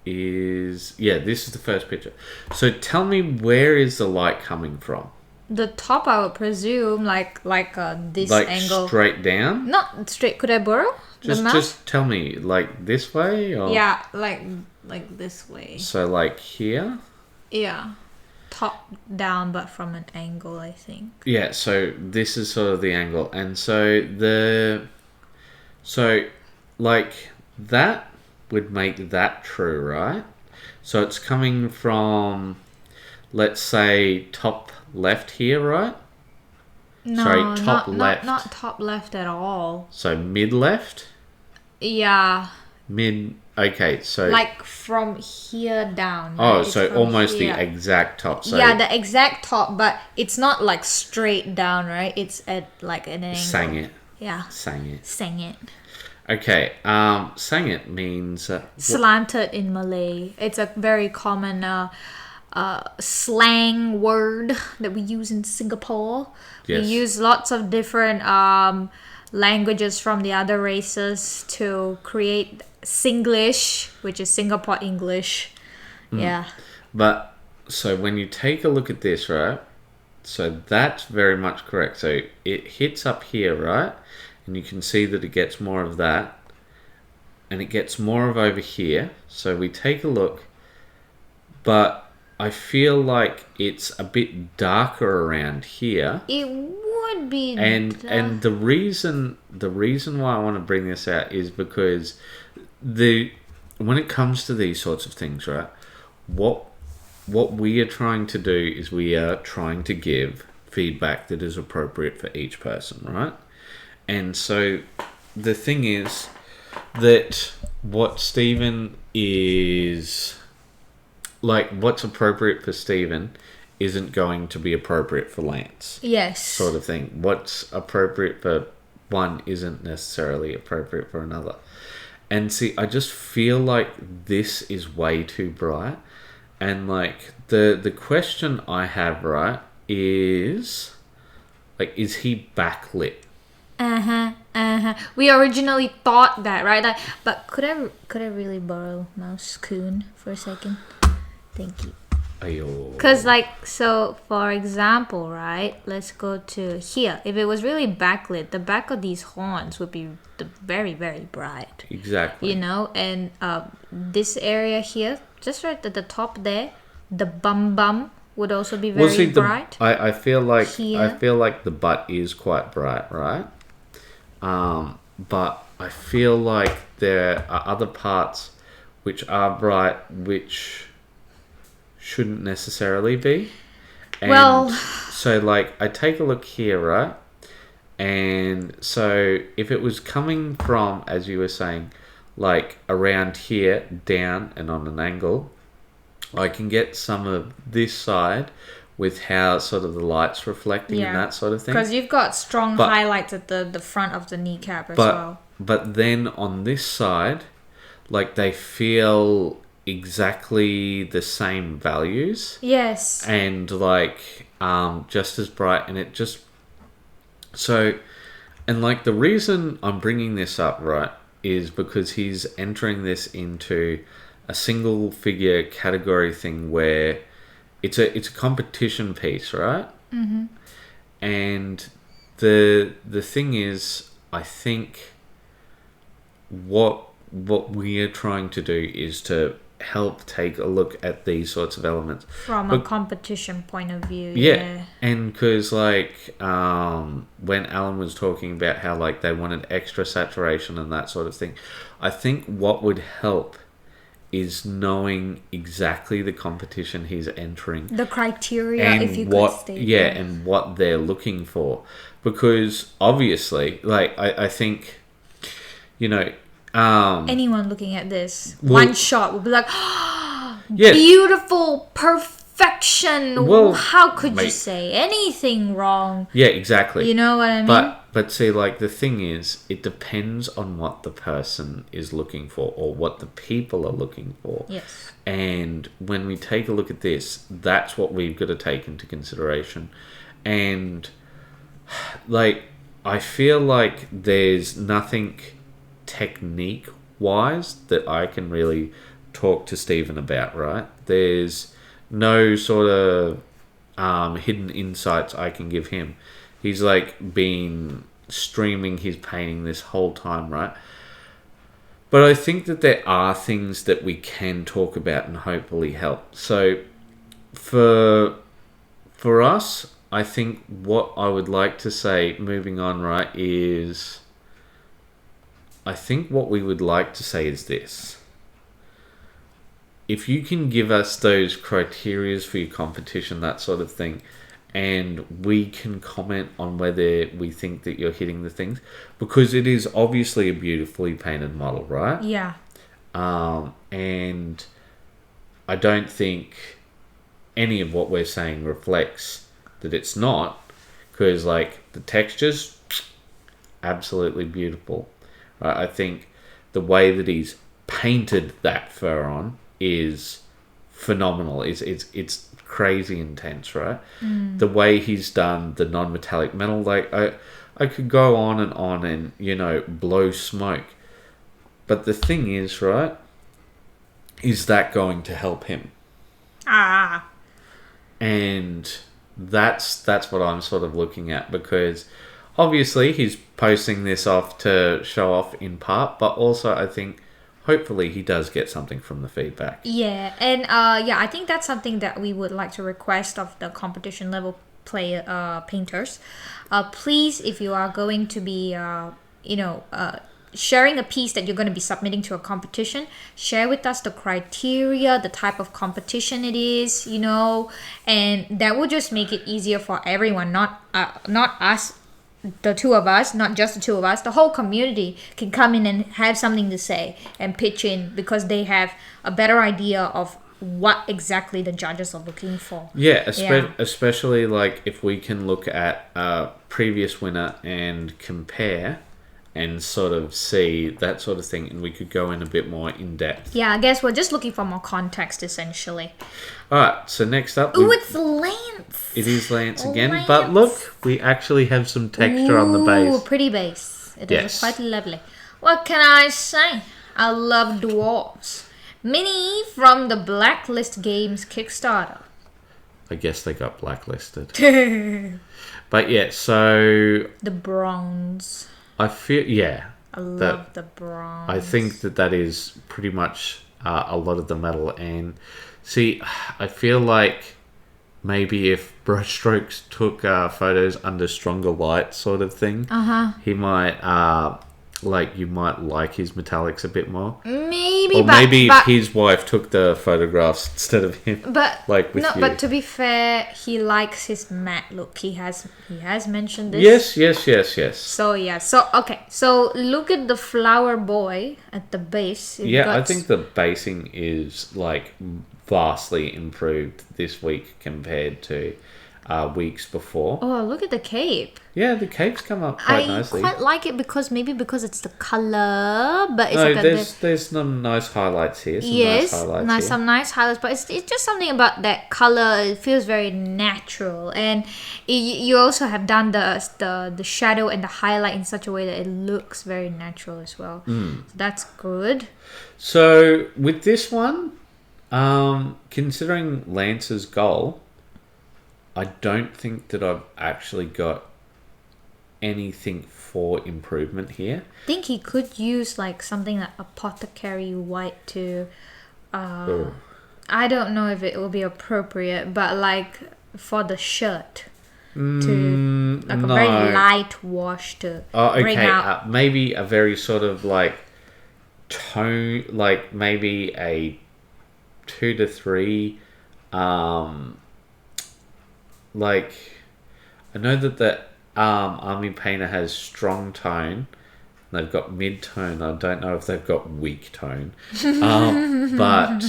is, yeah, this is the first picture. So tell me, where is the light coming from? The top, I would presume, like this like angle. Straight down? Not straight. Could I borrow the mouse? Just tell me, like this way, or Yeah, like this way. so like here. Yeah, top down, but from an angle, I think. Yeah, so this is sort of the angle, and so like that would make that true, right? So it's coming from, let's say, top left here, right? No, Sorry, top left. Not top left at all. So mid left? Yeah. Mid, okay, so... Like from here down. Oh, right? so It's almost here. the exact top. So yeah, the exact top, but it's not like straight down, right? It's at like an angle. sang it. Yeah. Sang it. Sang it. Okay, sang it means... Slanted in Malay. It's a very common slang word that we use in Singapore. Yes. We use lots of different languages from the other races to create Singlish, which is Singapore English. Yeah. But, so when you take a look at this, right? So that's very much correct. So it hits up here, right? And you can see that it gets more of that. And it gets more of over here. So we take a look. But I feel like it's a bit darker around here. It would be. And the reason why I want to bring this out is because when it comes to these sorts of things, right? What we are trying to do is we are trying to give feedback that is appropriate for each person, right? And so the thing is that what Stephen is, like, what's appropriate for Stephen isn't going to be appropriate for Lance. Yes. Sort of thing. What's appropriate for one isn't necessarily appropriate for another. And see, I just feel like this is way too bright. And like the question I have, right, is like, is he backlit? We originally thought that, right? Like, but could I really borrow Mouse Coon for a second? Thank you. Ayo. Because, like, so for example, right? Let's go to here. If it was really backlit, the back of these horns would be very, very bright. Exactly. You know, and this area here, just right at the top there, the bum would also be very bright. I feel like Here. the butt is quite bright, right? But I feel like there are other parts which are bright, which shouldn't necessarily be. And Well, so like I take a look here, right? And so if it was coming from, as you were saying, like around here, down and on an angle, I can get some of this side with how sort of the light's reflecting and that sort of thing. Because you've got strong highlights at the front of the kneecap as well. But then on this side, like they feel exactly the same values. Yes. And like just as bright, and it just so, and like the reason I'm bringing this up, right, is because he's entering this into a single figure category thing where it's a competition piece, right? Mm-hmm. And the thing is, I think what we are trying to do is to help take a look at these sorts of elements From a competition point of view. Yeah. And because like when Alan was talking about how like they wanted extra saturation and that sort of thing, I think what would help is knowing exactly the competition he's entering, The criteria, and if you what could state. and what they're looking for, because obviously like I think, you know, anyone looking at this, Well- one shot would be like, Yeah. beautiful perfection. Well, How could you mate. say anything wrong? yeah, exactly. You know what I mean? But see, like the thing is, it depends on what the person is looking for or what the people are looking for. Yes. And when we take a look at this, that's what we've got to take into consideration. And like, I feel like there's nothing technique wise that I can really talk to Stephen about, right? There's no sort of hidden insights I can give him. He's like been streaming his painting this whole time, right? But I think that there are things that we can talk about and hopefully help. So for us, I think what I would like to say moving on, right, is I think what we would like to say is this. If you can give us those criterias for your competition, that sort of thing, and we can comment on whether we think that you're hitting the things, because it is obviously a beautifully painted model, right? Yeah. And I don't think any of what we're saying reflects that it's not, because like the textures, absolutely beautiful. I think the way that he's painted that fur on is phenomenal. It's crazy intense, right? The way he's done the non-metallic metal, like I could go on and you know blow smoke, but the thing is, right, is that going to help him? And that's what I'm sort of looking at, because obviously he's posting this off to show off in part, but also I think hopefully he does get something from the feedback. Yeah, and I think that's something that we would like to request of the competition level painters. Please, if you are going to be, sharing a piece that you're going to be submitting to a competition, share with us the criteria, the type of competition it is, you know, and that will just make it easier for everyone, not us. The two of us, not just the two of us, the whole community can come in and have something to say and pitch in, because they have a better idea of what exactly the judges are looking for. Yeah, especially like if we can look at a previous winner and compare and sort of see that sort of thing, and we could go in a bit more in depth. Yeah, I guess we're just looking for more context, essentially. Alright, so next up... Ooh, it's Lance! It is Lance again, but look, we actually have some texture on the base. Ooh, pretty base. It is quite lovely. What can I say? I love dwarves. Mini from the Blacklist Games Kickstarter. I guess they got blacklisted. But yeah, so The bronze. I feel I love the bronze. I think that is pretty much a lot of the metal. And see, I feel like maybe if Brushstrokes took photos under stronger light, sort of thing, he might you might like his metallics a bit more. Maybe, or but maybe if his wife took the photographs instead of him. But like with you. But to be fair, he likes his matte look. He has mentioned this. Yes. So yeah, so look at the flower boy at the base. I think the basing is like vastly improved this week compared to weeks before. Oh, look at the cape. Yeah, the capes come up quite nicely. I quite like it because it's the color, but it's there's some nice highlights here. Some nice highlights, but it's just something about that color. It feels very natural, and you also have done the shadow and the highlight in such a way that it looks very natural as well. So that's good. So with this one, considering Lance's goal, I don't think that I've actually got anything for improvement here. I think he could use like something like apothecary white to I don't know if it will be appropriate, but like for the shirt to like a very light wash to bring out maybe a very sort of like tone, like maybe a 2 to 3 like I know that the Army Painter has strong tone. They've got mid tone. I don't know if they've got weak tone, but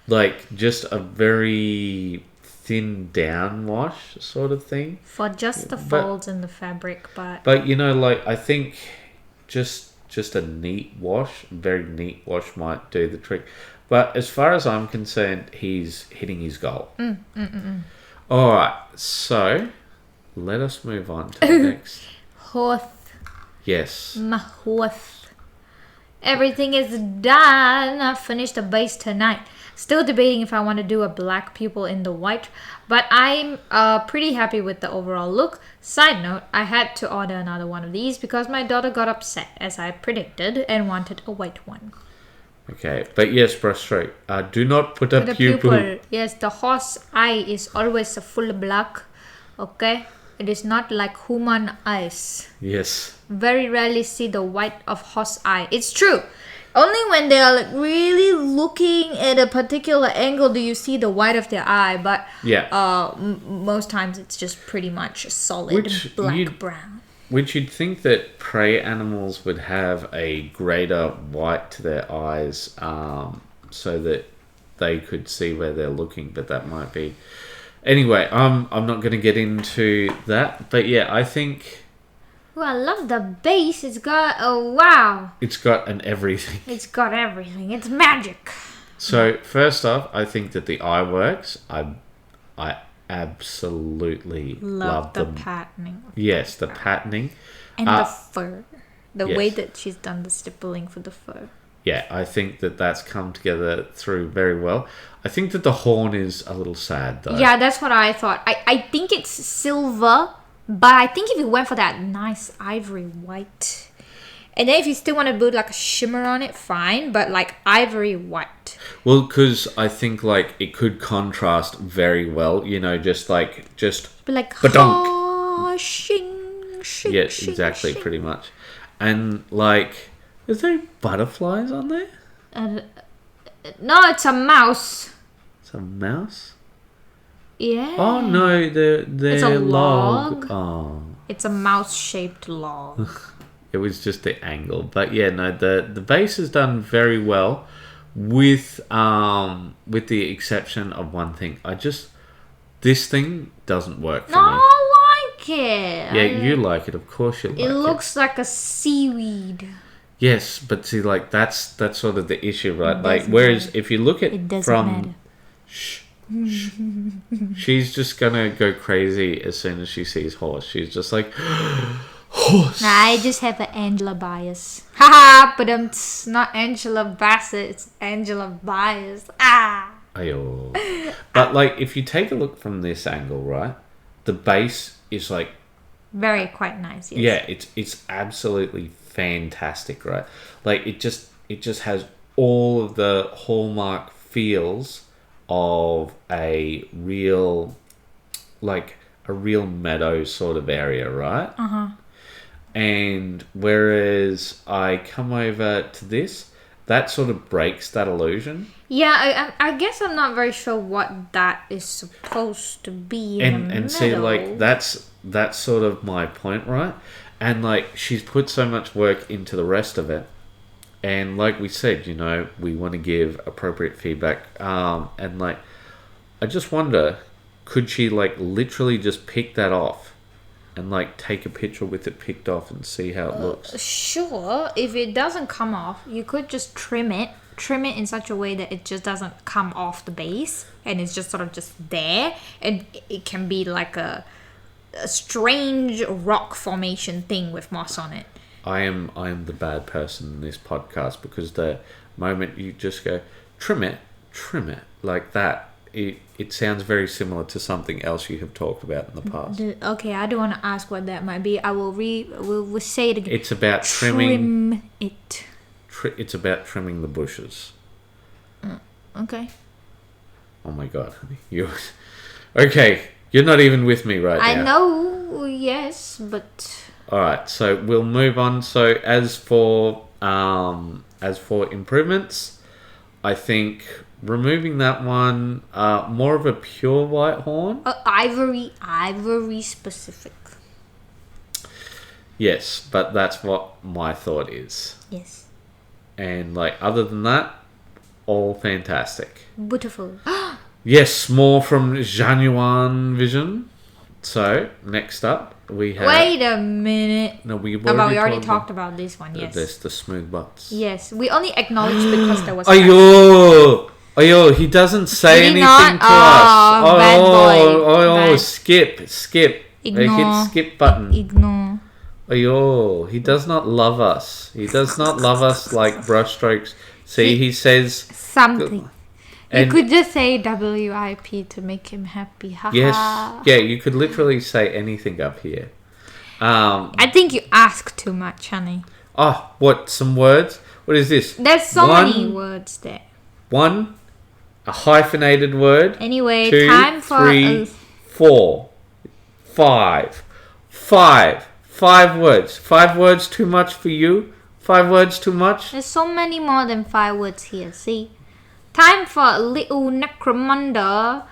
like just a very thin down wash sort of thing for just the folds in the fabric. But you know, like I think just a neat wash, very neat wash might do the trick. But as far as I'm concerned, he's hitting his goal. All right, so let us move on to the next. Hoth. Yes. My hoth. Everything is done. I finished the base tonight. Still debating if I want to do a black pupil in the white, but I'm pretty happy with the overall look. Side note, I had to order another one of these because my daughter got upset, as I predicted, and wanted a white one. Okay, but yes, Brushstroke. Do not put a pupil. Yes, the horse eye is always a full black. Okay, it is not like human eyes. Yes. Very rarely see the white of horse eye. It's true. Only when they are like really looking at a particular angle do you see the white of their eye. But most times it's just pretty much solid brown. Which you'd think that prey animals would have a greater white to their eyes, so that they could see where they're looking, but that might be. Anyway, I'm not going to get into that, but yeah, I think. Oh, I love the base. It's got wow. It's got an everything. It's got everything. It's magic. So first off, I think that the eye works. I absolutely love the patterning. Yes, the patterning. And the fur. The way that she's done the stippling for the fur. Yeah, I think that that's come together through very well. I think that the horn is a little sad, though. Yeah, that's what I thought. I think it's silver, but I think if you went for that nice ivory white, and then if you still want to put like a shimmer on it, fine, but like ivory white. Well, because I think like it could contrast very well, you know, just like oh, shing, shing, yes, shing, exactly, shing. pretty much. And like, is there butterflies on there? No, it's a mouse. It's a mouse? Yeah. Oh no, they're it's a log. Oh. It's a mouse-shaped log. It was just the angle, but yeah, no, the base is done very well, with the exception of one thing. This thing doesn't work for me. I like it. Yeah, you like it, of course you like it. It looks like a seaweed. Yes, but see, like that's sort of the issue, right? Like, whereas if you look at from, shh, she's just gonna go crazy as soon as she sees horse. She's just like. Horse. Nah, I just have an Angela bias. Haha, but it's not Angela Bassett, it's Angela bias. Ah. Ayo. But like, if you take a look from this angle, right, the base is like, Very quite nice. Yes. yeah, it's absolutely fantastic, right? Like it just has all of the hallmark feels of a real meadow sort of area, right? And whereas I come over to this, that sort of breaks that illusion. Yeah, I guess I'm not very sure what that is supposed to be in the And see, middle. like that's sort of my point, right? And like she's put so much work into the rest of it, and like we said, you know, we want to give appropriate feedback. And like I just wonder, could she like literally just pick that off and like take a picture with it picked off and see how it looks? Sure, if it doesn't come off, you could just trim it in such a way that it just doesn't come off the base and it's just sort of just there, and it can be like a strange rock formation thing with moss on it. I am the bad person in this podcast, because the moment you just go trim it like that, it sounds very similar to something else you have talked about in the past. Okay, I don't want to ask what that might be. I will we'll say it again. It's about trimming. Trim it. It's about trimming the bushes. Okay. Oh my god, honey. Okay, you're not even with me right now. I know, yes, but Alright, so we'll move on. So as for improvements, I think removing that one, more of a pure white horn. ivory specific. Yes, but that's what my thought is. Yes. And like other than that, all fantastic. Beautiful. Yes, more from Genuine Vision. So next up we have. Wait a minute. No, we already talked about this one. Yes. There's the smooth butts. Yes, we only acknowledged because there was. Ayo, he doesn't say Did he anything not? to us. Oh, bad boy. Bad. Skip. Ignore. Hit skip button. Ignore. Ayo, he does not love us. He does not love us like brushstrokes. See, he says something. And you could just say WIP to make him happy. yes, yeah, you could literally say anything up here. I think you ask too much, honey. Oh, what? Some words? What is this? There's so many words there. One, a hyphenated word. Anyway, two, time for 3, 4, 5. 5 words. 5 words too much for you? 5 words too much? There's so many more than 5 words here, see? Time for a little necromunda.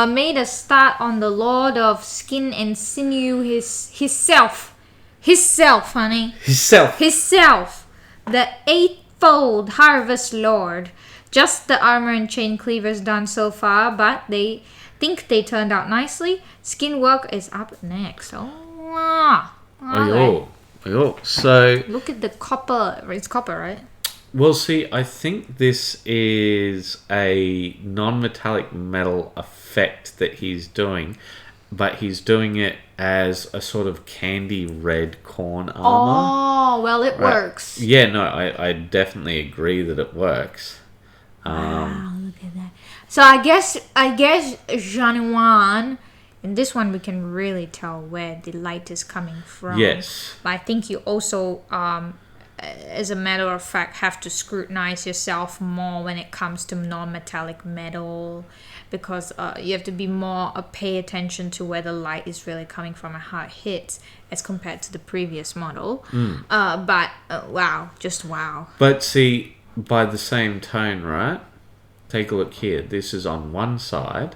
Made a start on the Lord of Skin and Sinew, himself, honey. Himself. The eightfold Harvest Lord. Just the armor and chain cleavers done so far, but they think they turned out nicely. Skin work is up next. Ayo. So look at the copper. It's copper, right? Well, see, I think this is a non-metallic metal effect that he's doing, but he's doing it as a sort of candy red corn armor. Oh, well, it works. Yeah, no, I definitely agree that it works. Wow, look at that. So I guess Genuine, in this one we can really tell where the light is coming from. Yes. But I think you also, as a matter of fact, have to scrutinize yourself more when it comes to non-metallic metal, because you have to be more pay attention to where the light is really coming from and how it hits as compared to the previous model. Wow, just wow. But see, by the same tone, right? Take a look here. This is on one side,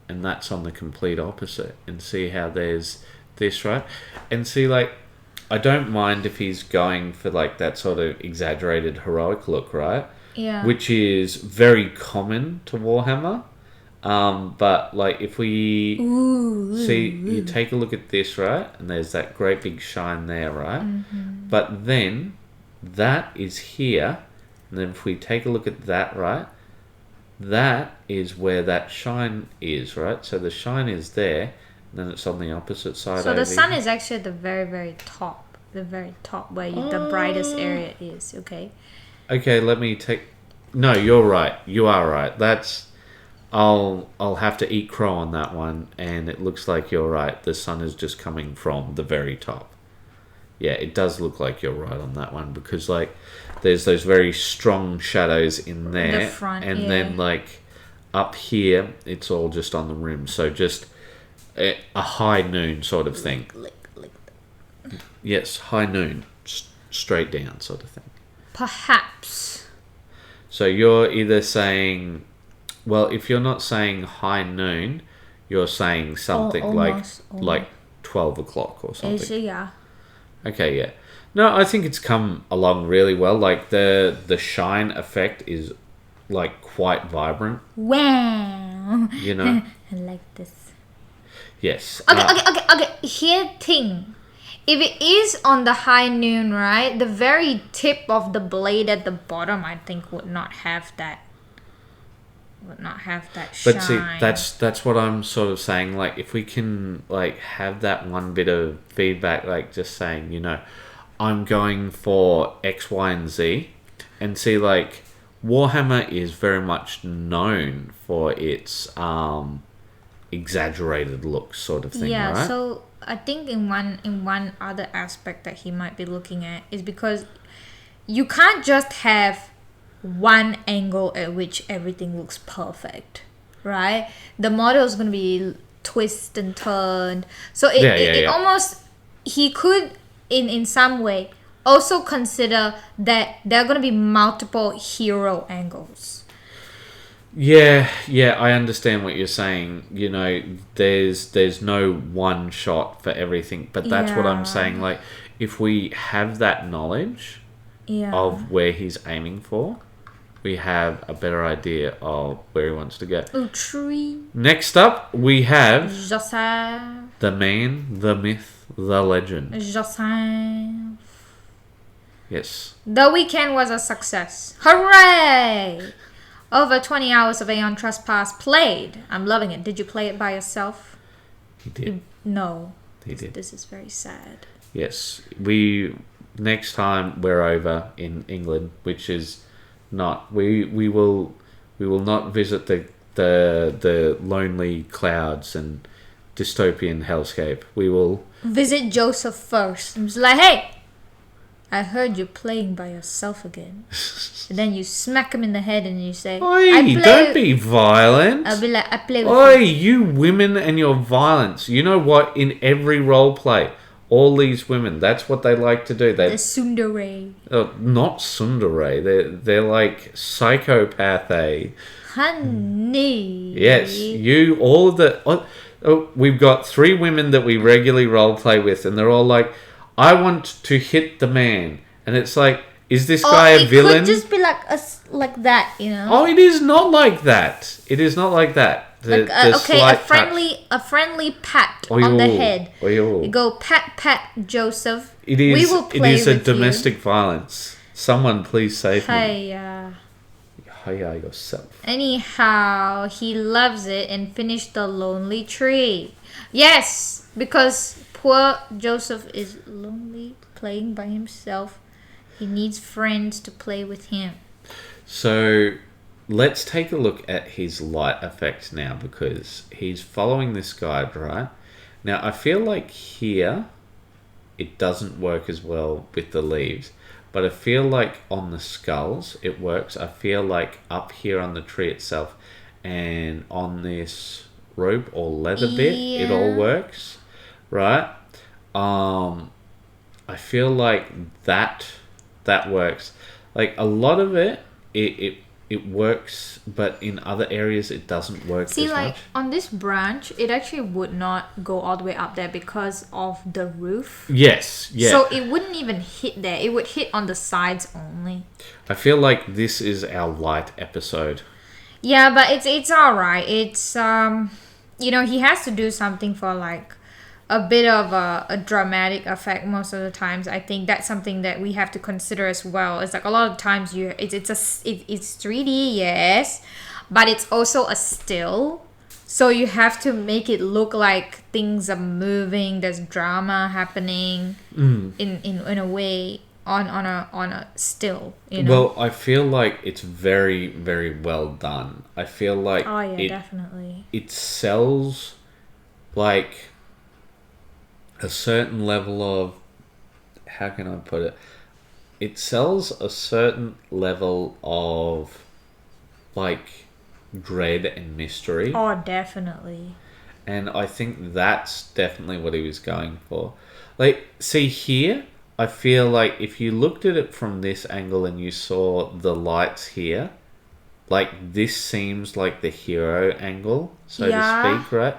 and that's on the complete opposite. And see how there's this, right? And see, like, I don't mind if he's going for like that sort of exaggerated heroic look, right? Yeah. Which is very common to Warhammer. But like if we you take a look at this, right? And there's that great big shine there, right? Mm-hmm. But then that is here. And then if we take a look at that, right? That is where that shine is, right? So the shine is there. Then it's on the opposite side. So the sun is actually at the very, very top. The very top where the brightest area is, okay? Okay, let me take... No, you're right. You are right. I'll have to eat crow on that one, and it looks like you're right. The sun is just coming from the very top. Yeah, it does look like you're right on that one because like there's those very strong shadows in there, The front, and yeah. then like up here it's all just on the rim. So just a high noon sort of thing. Like Yes, high noon, straight down sort of thing. perhaps. So you're either saying, well, if you're not saying high noon, you're saying something almost. like 12 o'clock or something. Is it, yeah. Okay, yeah. No, I think it's come along really well. Like the shine effect is like quite vibrant. Wow. You know? I like this. Yes. Okay. Here thing. If it is on the high noon, right, the very tip of the blade at the bottom, I think, would not have that shine. But see, that's what I'm sort of saying. Like, if we can like have that one bit of feedback, like just saying, you know, I'm going for X, Y, and Z, and see, like Warhammer is very much known for its exaggerated look, sort of thing. Yeah, right? so I think in one other aspect that he might be looking at is because you can't just have one angle at which everything looks perfect, right? The model is going to be twist and turned. So it almost, he could in some way also consider that there are going to be multiple hero angles. Yeah, I understand what you're saying. You know, there's no one shot for everything, but that's what I'm saying. Like, if we have that knowledge of where he's aiming for, we have a better idea of where he wants to go. Tree. Next up, we have Joseph. the man, the myth, the legend. Joseph. Yes. The weekend was a success. Hooray! Over 20 hours of Aeon Trespass played. I'm loving it. Did you play it by yourself? He did. No. He did. This is very sad. Yes. Next time we're over in England, which is not, we will not visit the lonely clouds and dystopian hellscape. We will visit Joseph first. I'm just like, hey, I heard you playing by yourself again. And then you smack him in the head and you say, oi, don't be violent. I'll be like, I play with oi, you women and your violence. You know what? In every role play, all these women, that's what they like to do. The tsundere. Not tsundere. They're like psychopathy. Honey. Yes, all of the... we've got 3 women that we regularly role play with, and they're all like, I want to hit the man. And it's like, is this guy a villain? It could just be like that, you know? Oh, it is not like that. It is not like that. A friendly pat on the head. You go pat Joseph. It is. We will play it is a with domestic violence. Someone please save me. Hiya yourself. Anyhow, he loves it and finished the lonely tree. Yes, because poor Joseph is lonely playing by himself. He needs friends to play with him. So let's take a look at his light effects now, because he's following this guide, right? Now, I feel like here it doesn't work as well with the leaves, but I feel like on the skulls it works. I feel like up here on the tree itself and on this rope or leather bit, it all works, right? I feel like that works. Like a lot of it works, but in other areas it doesn't work as much. See, like on this branch, it actually would not go all the way up there because of the roof. Yes, yeah. So it wouldn't even hit there. It would hit on the sides only. I feel like this is our light episode. Yeah, but it's all right. It's he has to do something for like a bit of a dramatic effect most of the times. I think that's something that we have to consider as well. It's like a lot of times it's 3D, yes, but it's also a still. So you have to make it look like things are moving. There's drama happening in a way on a still, you know. Well, I feel like it's very, very well done. I feel like Oh yeah, definitely. it sells like a certain level of, how can I put it? It sells a certain level of like dread and mystery. Oh, definitely. And I think that's definitely what he was going for. Like, see here, I feel like if you looked at it from this angle and you saw the lights here, like this seems like the hero angle, so to speak, right?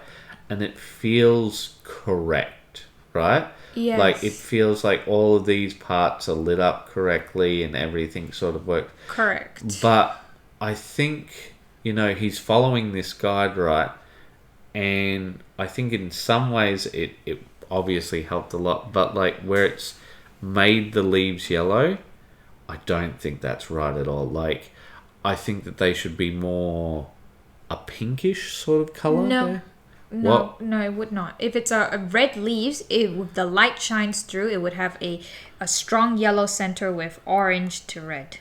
And it feels correct, right? Yes. Like it feels like all of these parts are lit up correctly and everything sort of works. Correct. But I think, he's following this guide, right? And I think in some ways it obviously helped a lot, but like where it's made the leaves yellow, I don't think that's right at all. Like, I think that they should be more a pinkish sort of colour there. No, it would not. If it's a red leaves, if the light shines through, it would have a strong yellow center with orange to red.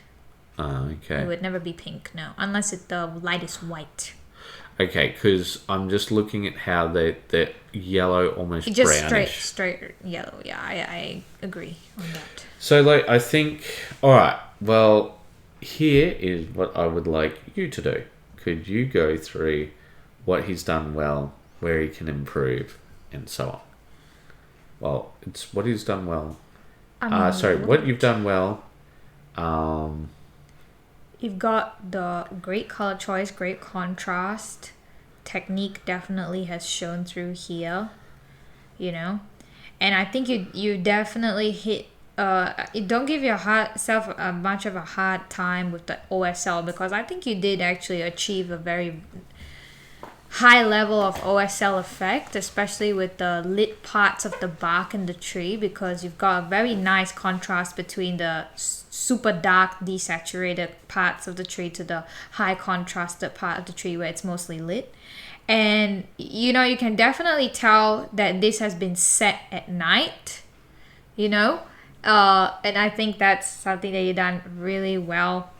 Oh, okay. It would never be pink, no, unless the light is white. Okay, because I'm just looking at how they're yellow, almost just brownish. straight yellow. Yeah, I agree on that. So, like, I think, all right, well, here is what I would like you to do. Could you go through what he's done well, where he can improve, and so on? Well, it's what he's done well. What you've done well. You've got the great color choice, great contrast. Technique definitely has shown through here, and I think you definitely hit. Don't give yourself much of a hard time with the OSL, because I think you did actually achieve a very high level of OSL effect, especially with the lit parts of the bark and the tree, because you've got a very nice contrast between the super dark desaturated parts of the tree to the high contrasted part of the tree where it's mostly lit. And you can definitely tell that this has been set at night, and I think that's something that you've done really well.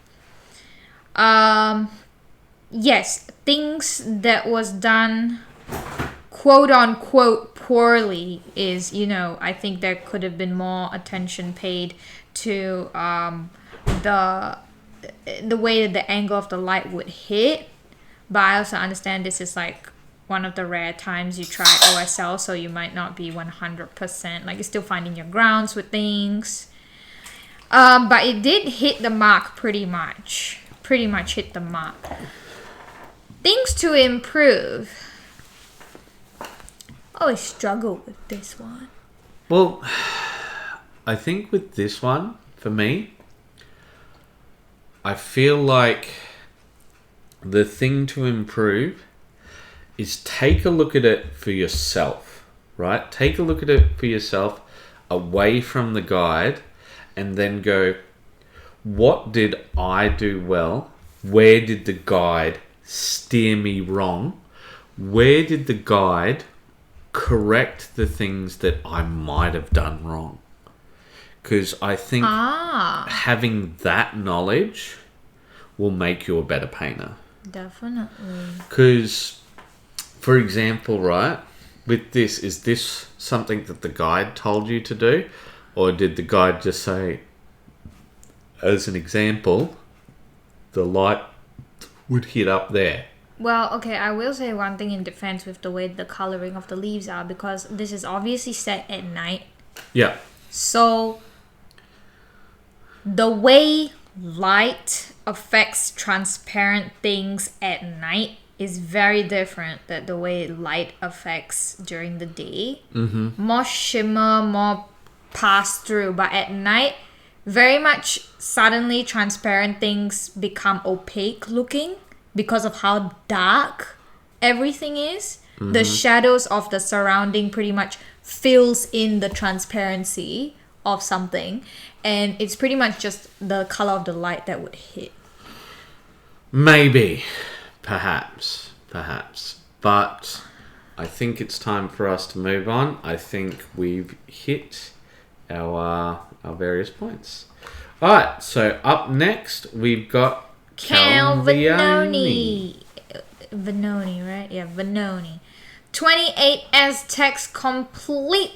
Yes, things that was done quote unquote poorly is, I think there could have been more attention paid to the way that the angle of the light would hit. But I also understand this is like one of the rare times you try OSL, so you might not be 100%, like you're still finding your grounds with things. But it did hit the mark pretty much hit the mark. Things to improve. I struggle with this one. Well, I think with this one, for me, I feel like the thing to improve is take a look at it for yourself, right? Take a look at it for yourself away from the guide and then go, what did I do well? Where did the guide steer me wrong? Where did the guide correct the things that I might have done wrong? Because I think having that knowledge will make you a better painter. Definitely. Because, for example, right, with this, is this something that the guide told you to do? Or did the guide just say, as an example, the light would hit up there? Well, okay, I will say one thing in defense with the way the coloring of the leaves are, because this is obviously set at night. Yeah. So the way light affects transparent things at night is very different than the way light affects during the day. Mm-hmm. More shimmer, more pass through, but at night, very much suddenly transparent things become opaque looking because of how dark everything is. Mm-hmm. The shadows of the surrounding pretty much fills in the transparency of something, and it's pretty much just the color of the light that would hit. Maybe, perhaps, but I think it's time for us to move on. I think we've hit our various points. All right, so up next we've got Cal Vanoni. Vanoni, right? Yeah, Vanoni. 28 Aztecs completed.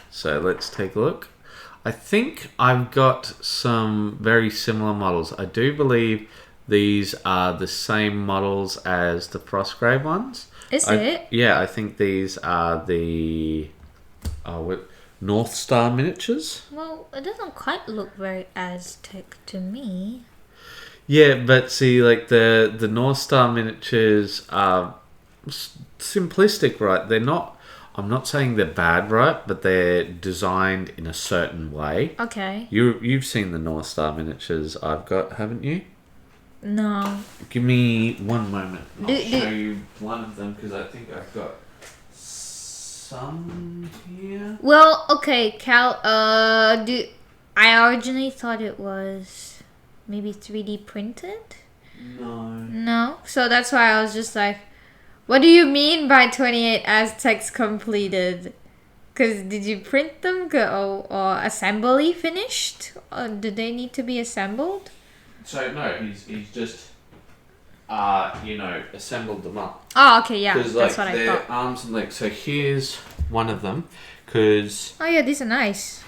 So let's take a look. I think I've got some very similar models. I do believe these are the same models as the Frostgrave ones. Is it? Yeah, I think these are the North Star miniatures. Well, it doesn't quite look very Aztec to me. Yeah, but see, like the North Star miniatures are simplistic, right? They're not. I'm not saying they're bad, right? But they're designed in a certain way. Okay. You've seen the North Star miniatures I've got, haven't you? No. Give me one moment. I'll show you one of them because I think I've got some here. Well, okay, Cal. I originally thought it was maybe 3D printed. No. So that's why I was just like, what do you mean by 28 Aztecs completed? Because did you print them or assembly finished? Or did they need to be assembled? So no, he's just assembled them up. Oh, okay, yeah, Because that's what I thought. arms and legs. So here's one of them. Because Oh yeah, these are nice.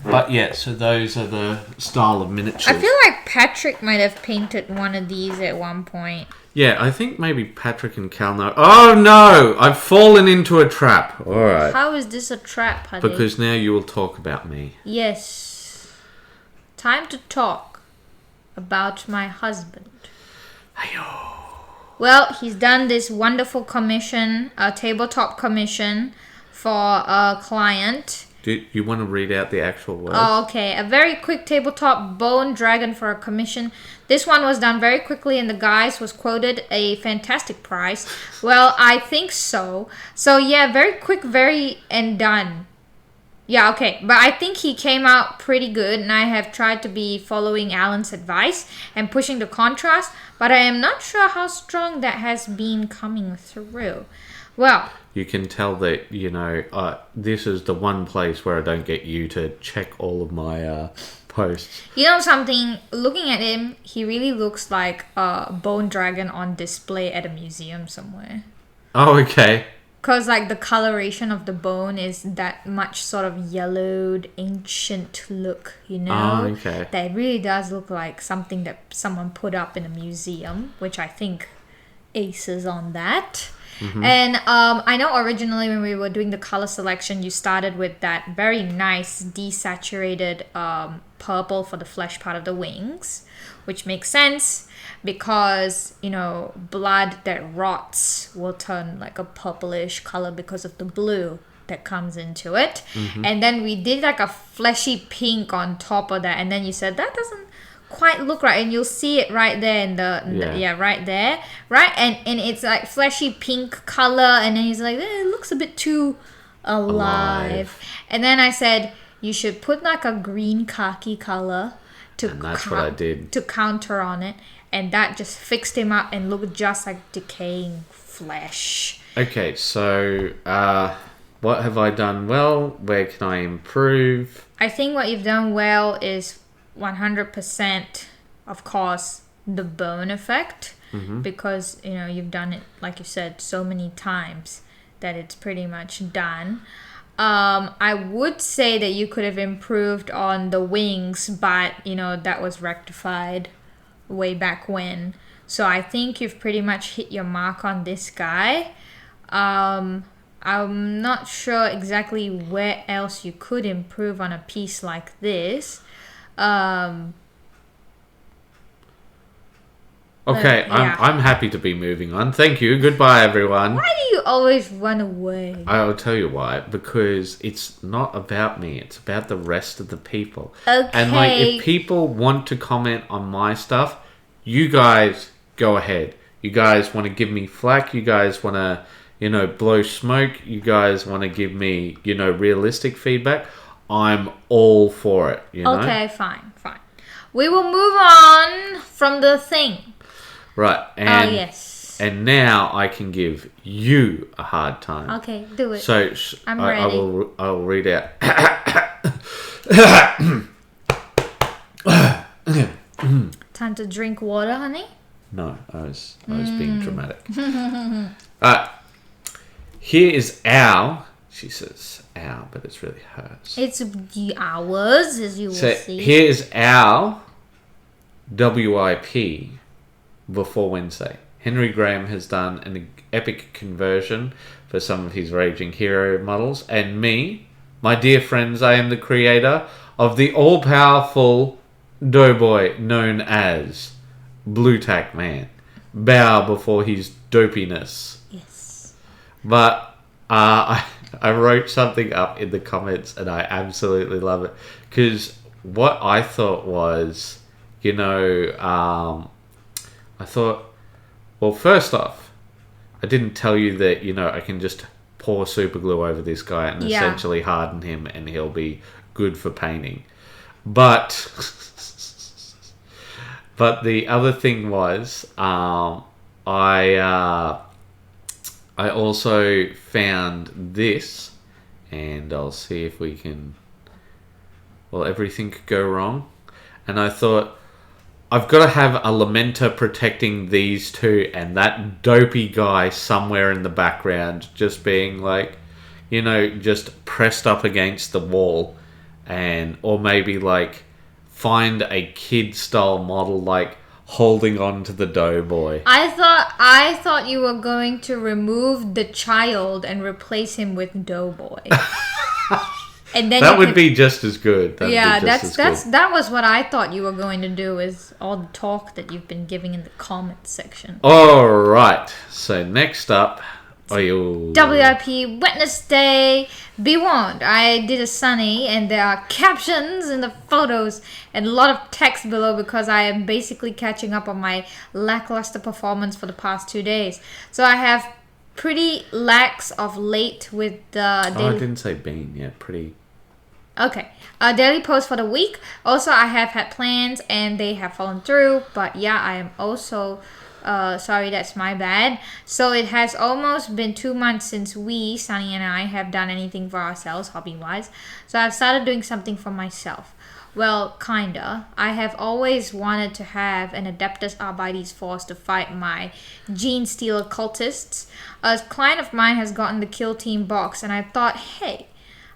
but yeah, so those are the style of miniatures. I feel like Patrick might have painted one of these at one point. Yeah, I think maybe Patrick and Cal know. Oh no! I've fallen into a trap. All right. How is this a trap, honey? Because now you will talk about me. Yes. Time to talk about my husband. Ayo. Well, he's done this wonderful commission, a tabletop commission for a client. Do you want to read out the actual words? Oh, okay. A very quick tabletop bone dragon for a commission. This one was done very quickly and the guys was quoted a fantastic price. Well, I think so. So yeah, very quick, and done. Yeah, okay. But I think he came out pretty good and I have tried to be following Alan's advice and pushing the contrast, but I am not sure how strong that has been coming through. Well, you can tell that, this is the one place where I don't get you to check all of my posts. You know something? Looking at him, he really looks like a bone dragon on display at a museum somewhere. Oh, okay. Because, like, the coloration of the bone is that much sort of yellowed, ancient look, Oh, okay. That really does look like something that someone put up in a museum, which I think aces on that. Mm-hmm. And I know originally when we were doing the color selection, you started with that very nice desaturated purple for the flesh part of the wings, which makes sense because, blood that rots will turn like a purplish color because of the blue that comes into it. Mm-hmm. And then we did like a fleshy pink on top of that. And then you said that doesn't quite look right, and you'll see it right there in the right there, right, and it's like fleshy pink color, and then he's like, it looks a bit too alive. And then I said you should put like a green khaki color and that's what I did to counter on it, and that just fixed him up and looked just like decaying flesh. Okay, so what have I done well? Where can I improve? I think what you've done well is 100%, of course, the bone effect, because you've done it, like you said, so many times that it's pretty much done. I would say that you could have improved on the wings, but that was rectified way back when. So I think you've pretty much hit your mark on this guy. I'm not sure exactly where else you could improve on a piece like this. Okay, yeah. I'm happy to be moving on. Thank you. Goodbye, everyone. Why do you always run away? I'll tell you why. Because it's not about me. It's about the rest of the people. Okay. And if people want to comment on my stuff, you guys go ahead. You guys want to give me flack. You guys want to, blow smoke. You guys want to give me, realistic feedback. I'm all for it, Okay, fine. We will move on from the thing. Right. And, yes. And now I can give you a hard time. Okay, do it. So I'm ready. I'll read out. Time to drink water, honey. No, I was being dramatic. Here is our. She says our, but it's really hers. It's ours, as you will see. Here is our WIP before Wednesday. Henry Graham has done an epic conversion for some of his Raging Hero models, and me, my dear friends, I am the creator of the all-powerful doughboy known as Blue Tack Man. Bow before his dopiness. Yes. But I wrote something up in the comments and I absolutely love it. Because what I thought was, I thought, well, first off, I didn't tell you that, I can just pour super glue over this guy and essentially harden him and he'll be good for painting. But the other thing was, I also found this, and I'll see if we can. Well, everything could go wrong, and I thought I've got to have a lamenter protecting these two, and that dopey guy somewhere in the background, just being like, just pressed up against the wall, or maybe like. Find a kid-style model, like holding on to the doughboy. I thought you were going to remove the child and replace him with doughboy. And then that would be just as good. That was what I thought you were going to do. Is all the talk that you've been giving in the comments section. All right. So next up. WIP Wednesday. Be warned, I did a Sunny and there are captions in the photos and a lot of text below because I am basically catching up on my lackluster performance for the past 2 days. So I have pretty lax of late with the daily... I didn't say been yet. Pretty... Okay. Daily post for the week. Also, I have had plans and they have fallen through. But yeah, I am also... sorry, that's my bad. So it has almost been 2 months since Sunny and I, have done anything for ourselves, hobby-wise. So I've started doing something for myself. Well, kinda. I have always wanted to have an Adeptus Arbites force to fight my Gene Stealer cultists. A client of mine has gotten the Kill Team box, and I thought, hey,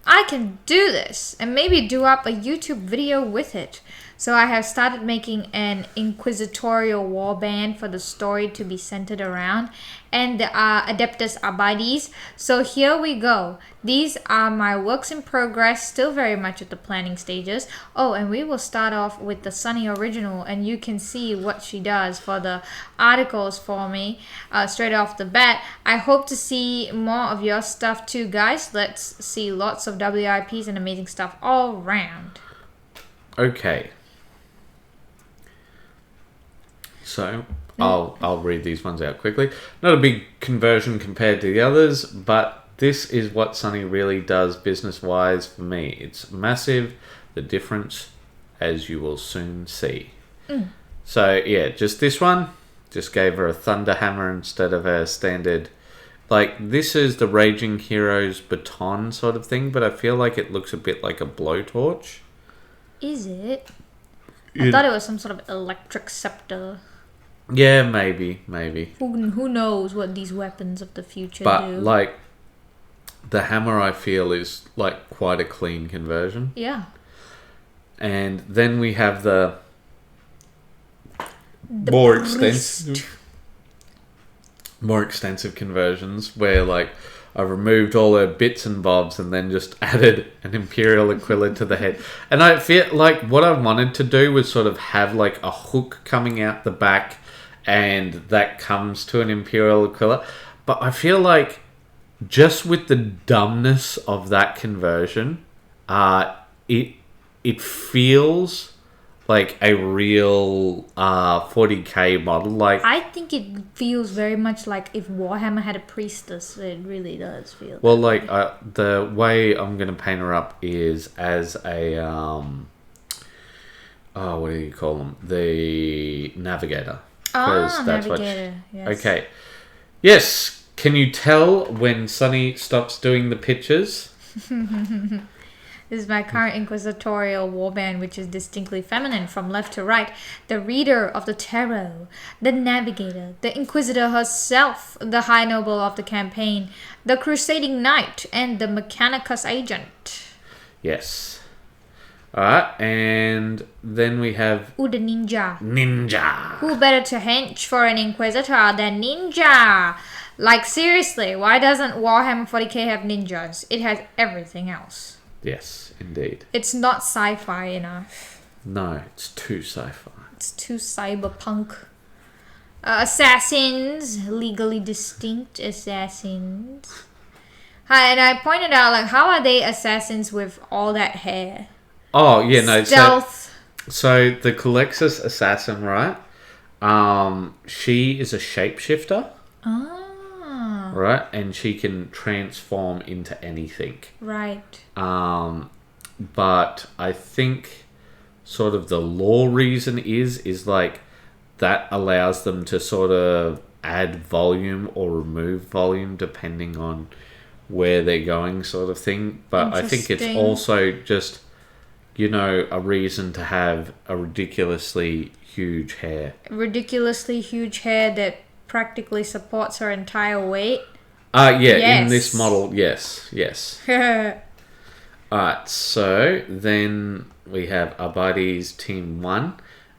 I can do this, and maybe do up a YouTube video with it. So I have started making an inquisitorial warband for the story to be centered around, and the Adeptus Arbites. So here we go. These are my works in progress, still very much at the planning stages. Oh, and we will start off with the Sunny original, and you can see what she does for the articles for me straight off the bat. I hope to see more of your stuff too, guys. Let's see lots of WIPs and amazing stuff all around. Okay. So, I'll read these ones out quickly. Not a big conversion compared to the others, but this is what Sunny really does business-wise for me. It's massive, the difference, as you will soon see. So, yeah, just this one. Just gave her a thunder hammer instead of a standard... Like, this is the Raging Heroes baton sort of thing, but I feel like it looks a bit like a blowtorch. Is it? I thought it was some sort of electric scepter. Yeah, maybe. Who knows what these weapons of the future do? But, like, the hammer, I feel, is, like, quite a clean conversion. Yeah. And then we have the more extensive conversions where, like, I removed all her bits and bobs and then just added an Imperial Aquila to the head. And I feel like what I wanted to do was sort of have, like, a hook coming out the back and that comes to an Imperial Aquila. But I feel like just with the dumbness of that conversion, it feels like a real 40k model. Like, I think it feels very much like if Warhammer had a priestess. It really does feel. Well, like the way I'm gonna paint her up is as a what do you call them? The navigator. Navigator. Yes. Okay. Yes. Can you tell when Sunny stops doing the pictures? This is my current inquisitorial warband, which is distinctly feminine from left to right. The reader of the tarot, the navigator, the inquisitor herself, the high noble of the campaign, the crusading knight, and the mechanicus agent. Yes. Alright, and then we have... Ooh, the ninja. Ninja. Who better to hench for an inquisitor than ninja? Like, seriously, why doesn't Warhammer 40k have ninjas? It has everything else. Yes, indeed. It's not sci-fi enough. No, it's too sci-fi. It's too cyberpunk. Assassins, legally distinct assassins. Hi, and I pointed out, like, how are they assassins with all that hair? Oh, yeah, no. Stealth. So the Calexis assassin, right? She is a shapeshifter. Ah. Right? And she can transform into anything. Right. But I think sort of the lore reason is like that allows them to sort of add volume or remove volume depending on where they're going, sort of thing. But I think it's also just, you know, a reason to have a ridiculously huge hair. Ridiculously huge hair that practically supports her entire weight. Yeah, yes. In this model, yes. Alright, so then we have Abadi's Team 1,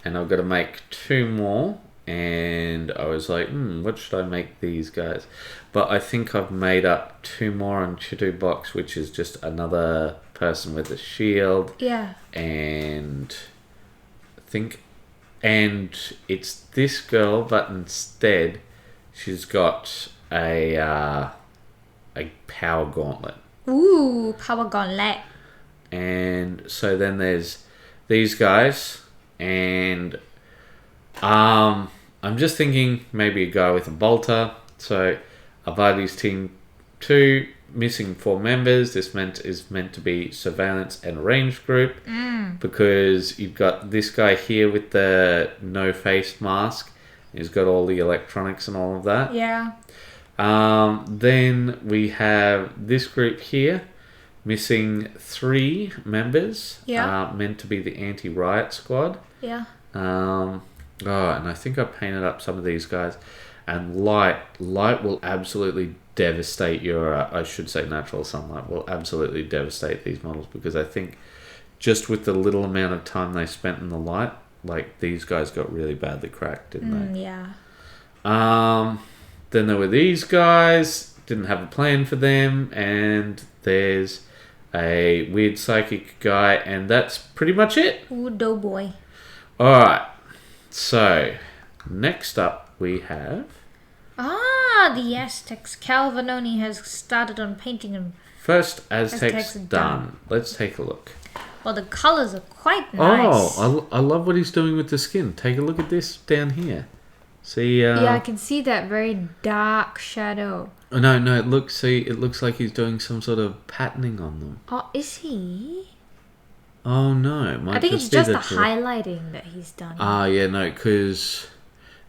and I've got to make 2 more, and I was like, what should I make these guys? But I think I've made up 2 more on Chitu Box, which is just another person with a shield. Yeah. And it's this girl, but instead she's got a power gauntlet. Ooh, power gauntlet. And so then there's these guys, and I'm just thinking maybe a guy with a bolter. So Avadi's Team 2, missing 4 members. This is meant to be surveillance and ranged group, because you've got this guy here with the no face mask. He's got all the electronics and all of that. Yeah. Then we have this group here, missing 3 members. Yeah. Meant to be the anti-riot squad. Yeah. And I think I painted up some of these guys. And light will absolutely devastate your, I should say natural sunlight will absolutely devastate these models, because I think just with the little amount of time they spent in the light, like these guys got really badly cracked, didn't they? Yeah. Then there were these guys, didn't have a plan for them, and there's a weird psychic guy, and that's pretty much it. Ooh, doughboy. Alright, so next up we have... the Aztecs. Cal Vanoni has started on painting them. First Aztecs done. Let's take a look. Well, the colours are quite nice. Oh, I love what he's doing with the skin. Take a look at this down here. See? Yeah, I can see that very dark shadow. No, it looks like he's doing some sort of patterning on them. Oh, is he? Oh no, I think it's just the highlighting that he's done. Yeah, no, because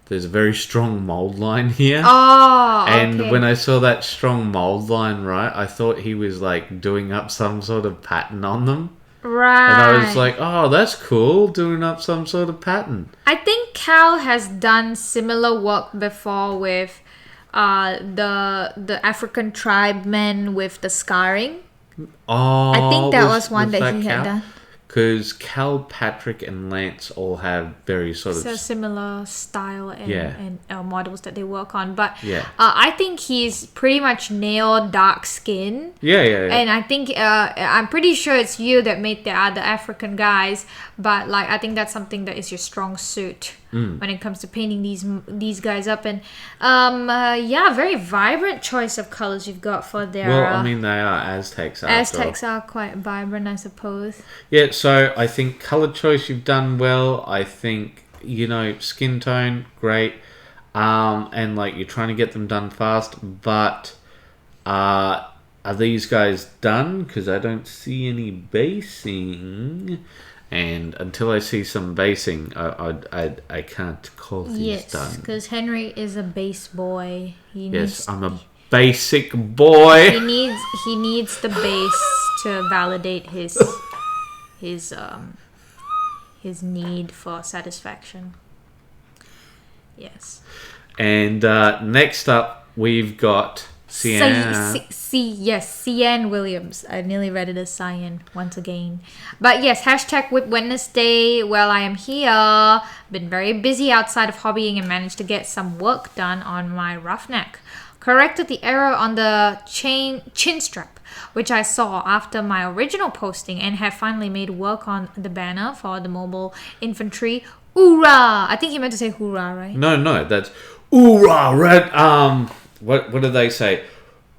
there's a very strong mold line here. Oh, okay. And when I saw that strong mold line, right, I thought he was like doing up some sort of pattern on them. Right. And I was like, oh, that's cool, doing up some sort of pattern. I think Cal has done similar work before with the African tribe men with the scarring. Oh, I think that was one that he had done. Because Cal, Patrick, and Lance all have very sort of similar style and models that they work on. But yeah. I think he's pretty much nailed dark skin. Yeah. And I think I'm pretty sure it's you that made the other African guys. But like I think that's something that is your strong suit when it comes to painting these guys up. And very vibrant choice of colors you've got for their. Well, I mean they are Aztecs. Aztecs are quite vibrant, I suppose. Yeah. So I think color choice you've done well. I think skin tone great, and like you're trying to get them done fast. But are these guys done? Because I don't see any basing. And until I see some basing, I can't call these done. Yes, because Henry is a base boy. I'm a basic boy. He needs the base to validate his need for satisfaction. Yes. And next up, we've got Sienna. Cian Williams. I nearly read it as Cyan once again. But yes, hashtag Whip Wednesday. Well, I am here. Been very busy outside of hobbying and managed to get some work done on my roughneck. Corrected the error on the chin strap, which I saw after my original posting, and have finally made work on the banner for the mobile infantry. Hoorah! I think he meant to say hoorah, right? No, that's hoorah, red. What do they say?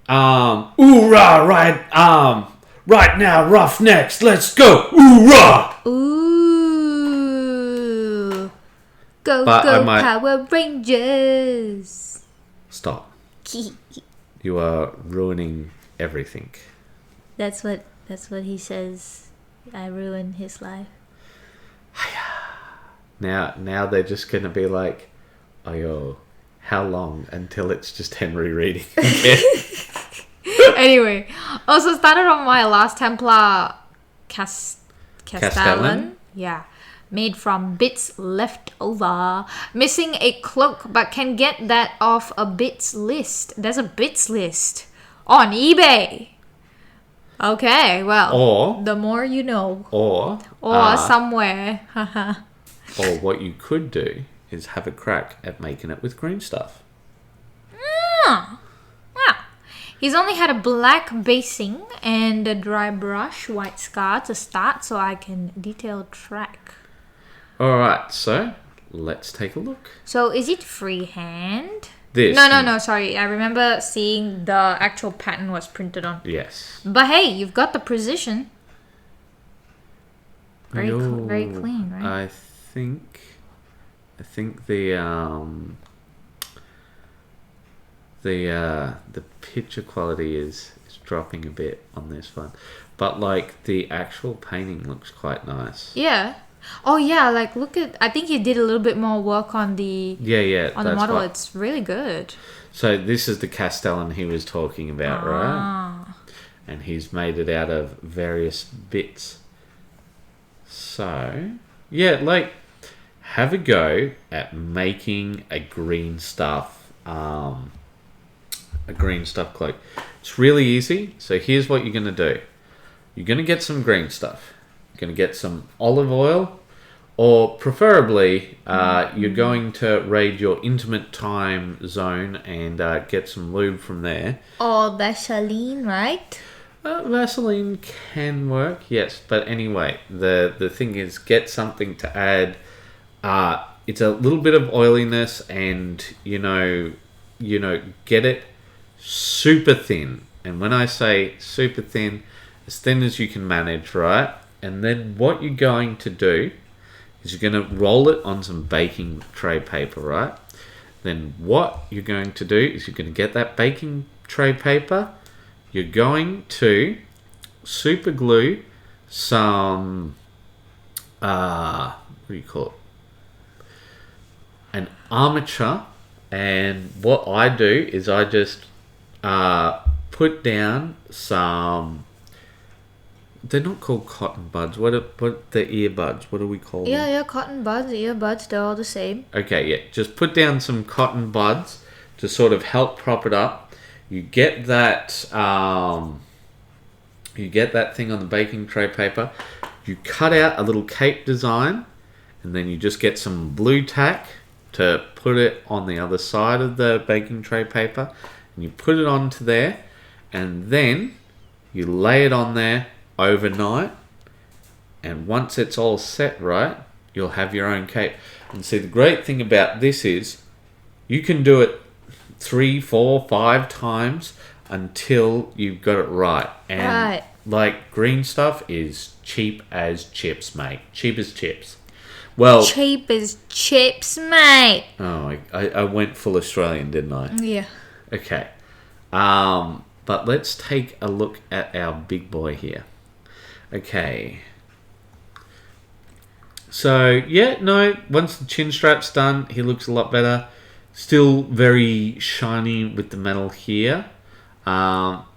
Hoorah, right now, roughnecks, let's go, hoorah! Ooh, go Power Rangers! Stop. You are ruining everything. That's what he says. I ruined his life. Now they're just gonna be like, oh yo, how long until it's just Henry reading again? Anyway, also started on my last Templar Castellan. Yeah. Made from bits left over. Missing a cloak, but can get that off a bits list. There's a bits list on eBay. Okay, well, or the more you know. Or somewhere. Or what you could do is have a crack at making it with green stuff. Yeah. He's only had a black basing and a dry brush, white scar to start, so I can detail track. Alright, so let's take a look. So is it freehand? This? No, sorry. I remember seeing the actual pattern was printed on. Yes. But hey, you've got the precision. Very clean, right? I think the picture quality is dropping a bit on this one, but like the actual painting looks quite nice. Yeah. Oh yeah, like look at. I think he did a little bit more work on the on the model. Right. It's really good. So this is the Castellan he was talking about, right? And he's made it out of various bits. So yeah, like have a go at making a green stuff cloak. It's really easy. So here's what you're going to do. You're going to get some green stuff. You're going to get some olive oil, or preferably you're going to raid your intimate time zone and get some lube from there. Or Vaseline, right? Vaseline can work, yes. But anyway, the thing is, get something to add. It's a little bit of oiliness, and you know, get it super thin. And when I say super thin, as thin as you can manage, right? And then what you're going to do is you're going to roll it on some baking tray paper, right? Then what you're going to do is you're going to get that baking tray paper. You're going to super glue some, what do you call it? An armature. And what I do is I just put down some. They're not called cotton buds. What the earbuds? What do we call them? Yeah, cotton buds, earbuds, they're all the same. Okay, yeah. Just put down some cotton buds to sort of help prop it up. You get that thing on the baking tray paper. You cut out a little cape design, and then you just get some blue tack to put it on the other side of the baking tray paper, and you put it onto there, and then you lay it on there overnight, and once it's all set right, you'll have your own cape. And see, the great thing about this is you can do it 3, 4, 5 times until you've got it right. And like green stuff is cheap as chips, mate. Cheap as chips. Well, cheap as chips, mate. Oh, I went full Australian, didn't I? Yeah. Okay. But let's take a look at our big boy here. Okay. So, yeah, no, once the chin strap's done, he looks a lot better. Still very shiny with the metal here.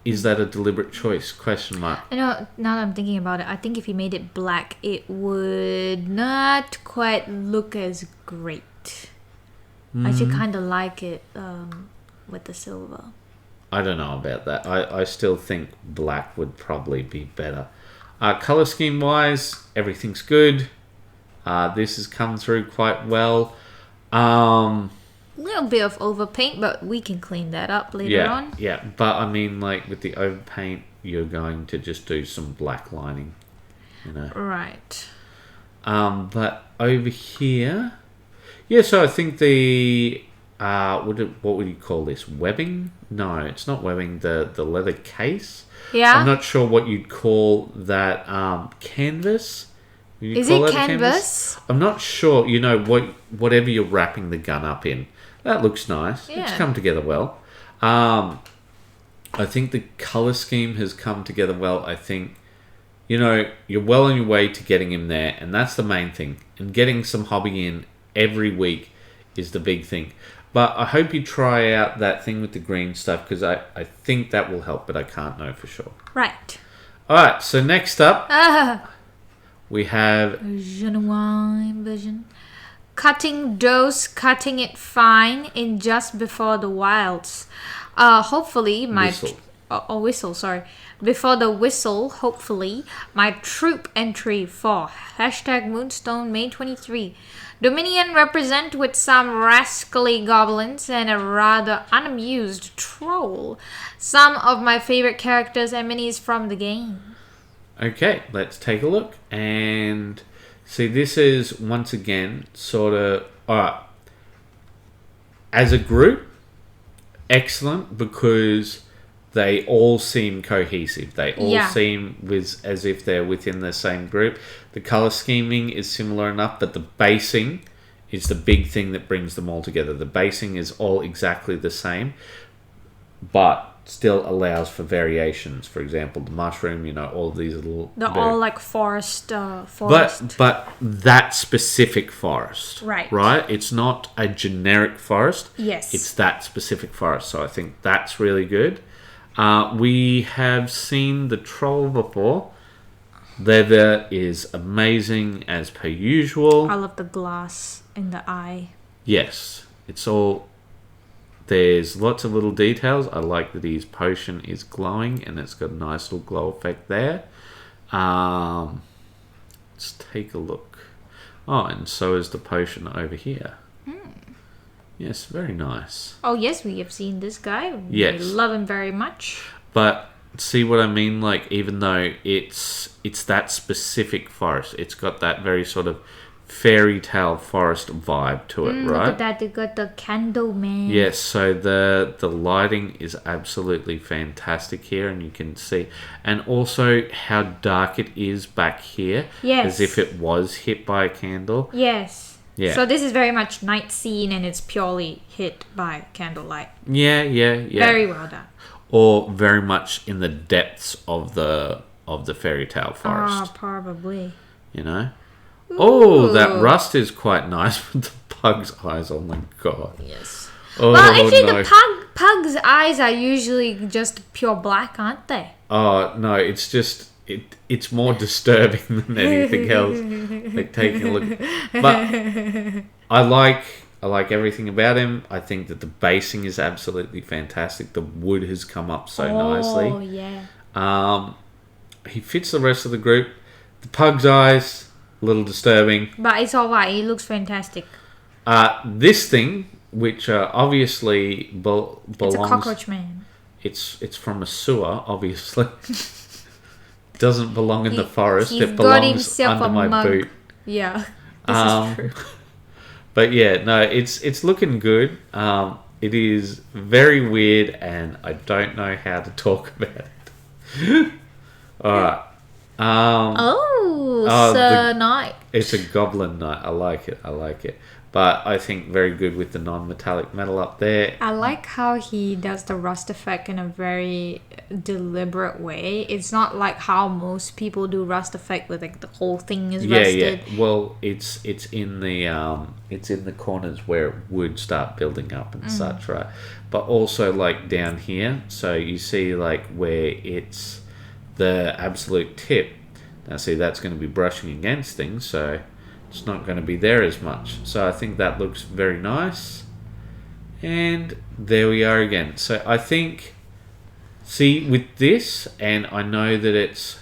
Is that a deliberate choice? Question mark. I know, now that I'm thinking about it, I think if he made it black, it would not quite look as great. I should kind of like it with the silver. I don't know about that. I still think black would probably be better. Color scheme wise, everything's good. This has come through quite well. A little bit of overpaint, but we can clean that up later on. Yeah, but I mean, like with the overpaint, you're going to just do some black lining, you know. Right. But over here, so I think the what would you call this? Webbing? No, it's not webbing. The leather case. Yeah. I'm not sure what you'd call that. Canvas. Is it canvas? I'm not sure. You know whatever you're wrapping the gun up in. That looks nice. Yeah. It's come together well. I think the color scheme has come together well. I think, you're well on your way to getting him there, and that's the main thing. And getting some hobby in every week is the big thing. But I hope you try out that thing with the green stuff, because I think that will help, but I can't know for sure. Right. All right, so next up, we have... Genuine vision. Cutting dose, cutting it fine in just before the wilds. Hopefully my... Whistle, sorry. Before the whistle, hopefully, my troop entry for #Moonstone May 23. Dominion represent with some rascally goblins and a rather unamused troll. Some of my favorite characters and minis from the game. Okay, let's take a look. And see, this is, once again, sort of... Alright. As a group, excellent, because they all seem cohesive. They all seem as if they're within the same group. The color scheming is similar enough, but the basing is the big thing that brings them all together. The basing is all exactly the same, but still allows for variations. For example, the mushroom, all of these little... They're all like forest. But that specific forest. Right. Right? It's not a generic forest. Yes. It's that specific forest. So I think that's really good. We have seen the troll before. Leather is amazing as per usual. I love the glass in the eye. Yes. It's all... There's lots of little details. I like that his potion is glowing and it's got a nice little glow effect there. Let's take a look. Oh, and so is the potion over here. Yes, very nice. Oh, yes, we have seen this guy. Yes. We love him very much. But see what I mean? Like, even though it's that specific forest, it's got that very sort of fairy tale forest vibe to it, right? Look at that, they got the candle man. Yes, so the lighting is absolutely fantastic here, and you can see, and also how dark it is back here, as if it was hit by a candle. Yes. Yeah. So this is very much night scene, and it's purely hit by candlelight. Yeah. Very well done. Or very much in the depths of the fairy tale forest. Ah, probably. Ooh. Oh, that rust is quite nice with the pug's eyes. Oh my god. Yes. Oh, well, actually, the pug's eyes are usually just pure black, aren't they? Oh no, it's just it's more disturbing than anything else. Like taking a look, but I like everything about him. I think that the basing is absolutely fantastic. The wood has come up so nicely. Oh yeah. He fits the rest of the group. The pug's eyes. A little disturbing. But it's alright. He looks fantastic. This thing, which obviously belongs... It's a cockroach man. It's from a sewer, obviously. Doesn't belong in the forest. It belongs under my boot. Yeah, this is true. But yeah, no, it's looking good. It is very weird, and I don't know how to talk about it. All right. Sir Knight. It's a goblin knight. I like it. But I think very good with the non-metallic metal up there. I like how he does the rust effect in a very deliberate way. It's not like how most people do rust effect with like the whole thing is rusted. Yeah. Well, it's in the corners where it would start building up and such, right? But also like down here, so you see like where it's the absolute tip. Now see, that's going to be brushing against things, so it's not going to be there as much. So I think that looks very nice. And there we are again. So I think, see, with this, and I know that it's...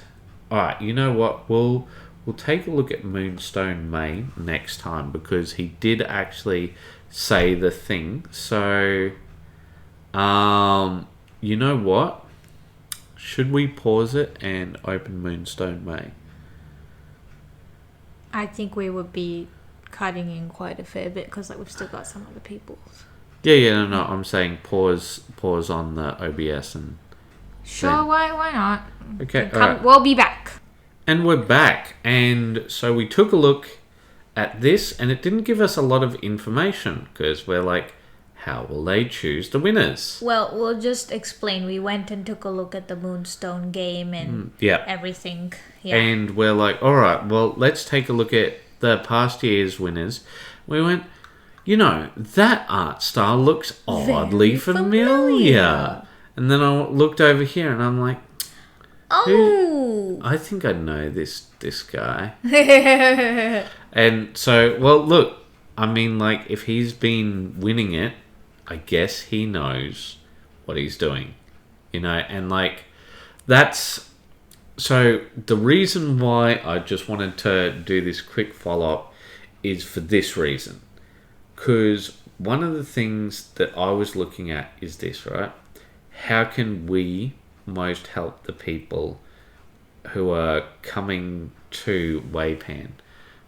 Alright, you know what? We'll take a look at Moonstone Main next time, because he did actually say the thing. So, you know what? Should we pause it and open Moonstone Main? I think we would be cutting in quite a fair bit because like we've still got some other people. No. I'm saying pause on the OBS and. Sure, then... why not? Okay, alright. We'll be back. And we're back, and so we took a look at this, and it didn't give us a lot of information because we're like, how will they choose the winners? Well, we'll just explain. We went and took a look at the Moonstone game and everything. Yeah. And we're like, all right, well, let's take a look at the past year's winners. We went, that art style looks oddly familiar. And then I looked over here and I'm like, I think I know this guy. And so, well, look, I mean, like, if he's been winning it, I guess he knows what he's doing, and like, that's, so the reason why I just wanted to do this quick follow-up is for this reason, because one of the things that I was looking at is this, right? How can we most help the people who are coming to WAYPN?